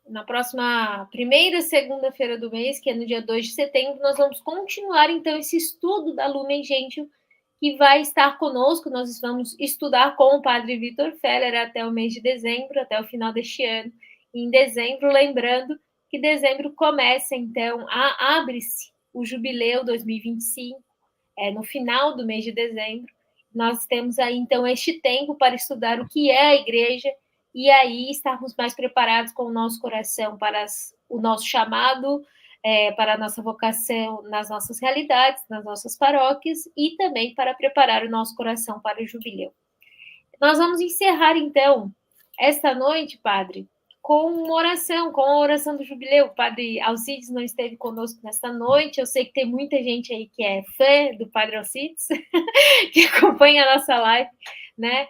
na próxima primeira segunda-feira do mês, que é no dia 2 de setembro, nós vamos continuar, então, esse estudo da Lumen Gentium, que vai estar conosco. Nós vamos estudar com o padre Vitor Feller até o mês de dezembro, até o final deste ano. E em dezembro, lembrando que dezembro começa, então, abre-se o Jubileu 2025, no final do mês de dezembro. Nós temos aí, então, este tempo para estudar o que é a igreja e aí estarmos mais preparados com o nosso coração para o nosso chamado, para a nossa vocação nas nossas realidades, nas nossas paróquias, e também para preparar o nosso coração para o jubileu. Nós vamos encerrar, então, esta noite, Padre, com uma oração, com a oração do jubileu. O Padre Alcides não esteve conosco nesta noite. Eu sei que tem muita gente aí que é fã do Padre Alcides, que acompanha a nossa live, né,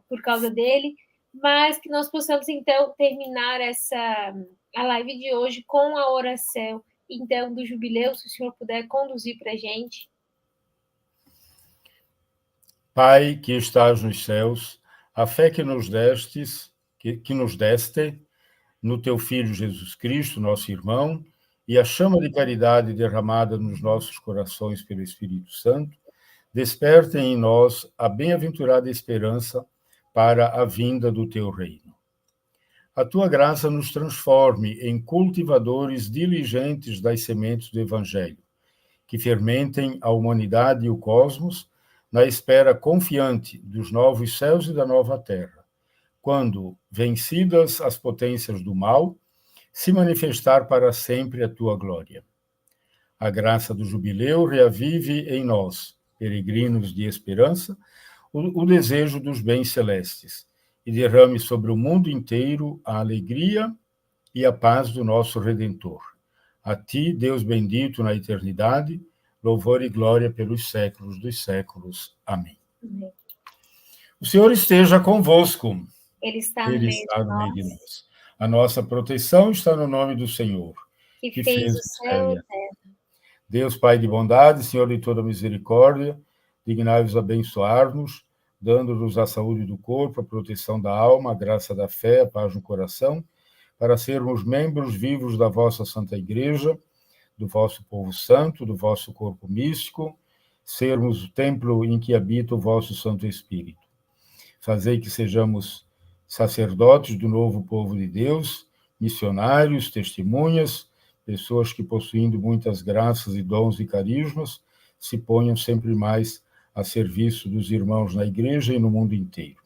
por causa dele, mas que nós possamos, então, terminar a live de hoje com a oração, então, do jubileu, se o senhor puder conduzir para a gente.
Pai que estás nos céus, a fé que nos destes, que nos deste, no teu Filho Jesus Cristo, nosso irmão, e a chama de caridade derramada nos nossos corações pelo Espírito Santo, despertem em nós a bem-aventurada esperança para a vinda do teu reino. A tua graça nos transforme em cultivadores diligentes das sementes do Evangelho, que fermentem a humanidade e o cosmos na espera confiante dos novos céus e da nova terra, quando, vencidas as potências do mal, se manifestar para sempre a tua glória. A graça do jubileu reavive em nós, peregrinos de esperança, o desejo dos bens celestes e derrame sobre o mundo inteiro a alegria e a paz do nosso Redentor. A ti, Deus bendito na eternidade, louvor e glória pelos séculos dos séculos. Amém.
Amém.
O Senhor esteja convosco.
Ele está
Ele está no meio de nós. A nossa proteção está no nome do Senhor,
que fez o céu e a terra.
Deus, Pai de bondade, Senhor de toda misericórdia, dignai-vos abençoar-nos, dando-nos a saúde do corpo, a proteção da alma, a graça da fé, a paz no coração, para sermos membros vivos da vossa Santa Igreja, do vosso povo santo, do vosso corpo místico, sermos o templo em que habita o vosso Santo Espírito. Fazei que sejamos sacerdotes do novo povo de Deus, missionários, testemunhas, pessoas que, possuindo muitas graças e dons e carismas, se ponham sempre mais a serviço dos irmãos na Igreja e no mundo inteiro.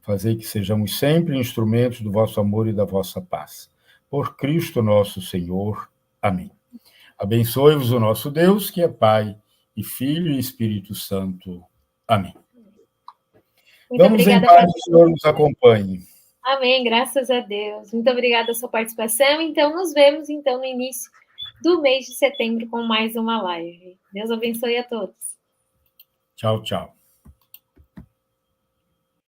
Fazei que sejamos sempre instrumentos do vosso amor e da vossa paz. Por Cristo nosso Senhor. Amém. Abençoe-vos o nosso Deus, que é Pai e Filho e Espírito Santo. Amém.
Muito
Vamos
obrigada,
em paz, que o Senhor nos acompanhe.
Amém, graças a Deus. Muito obrigada pela sua participação. Então, nos vemos então no início do mês de setembro com mais uma live. Deus abençoe a todos.
Tchau, tchau.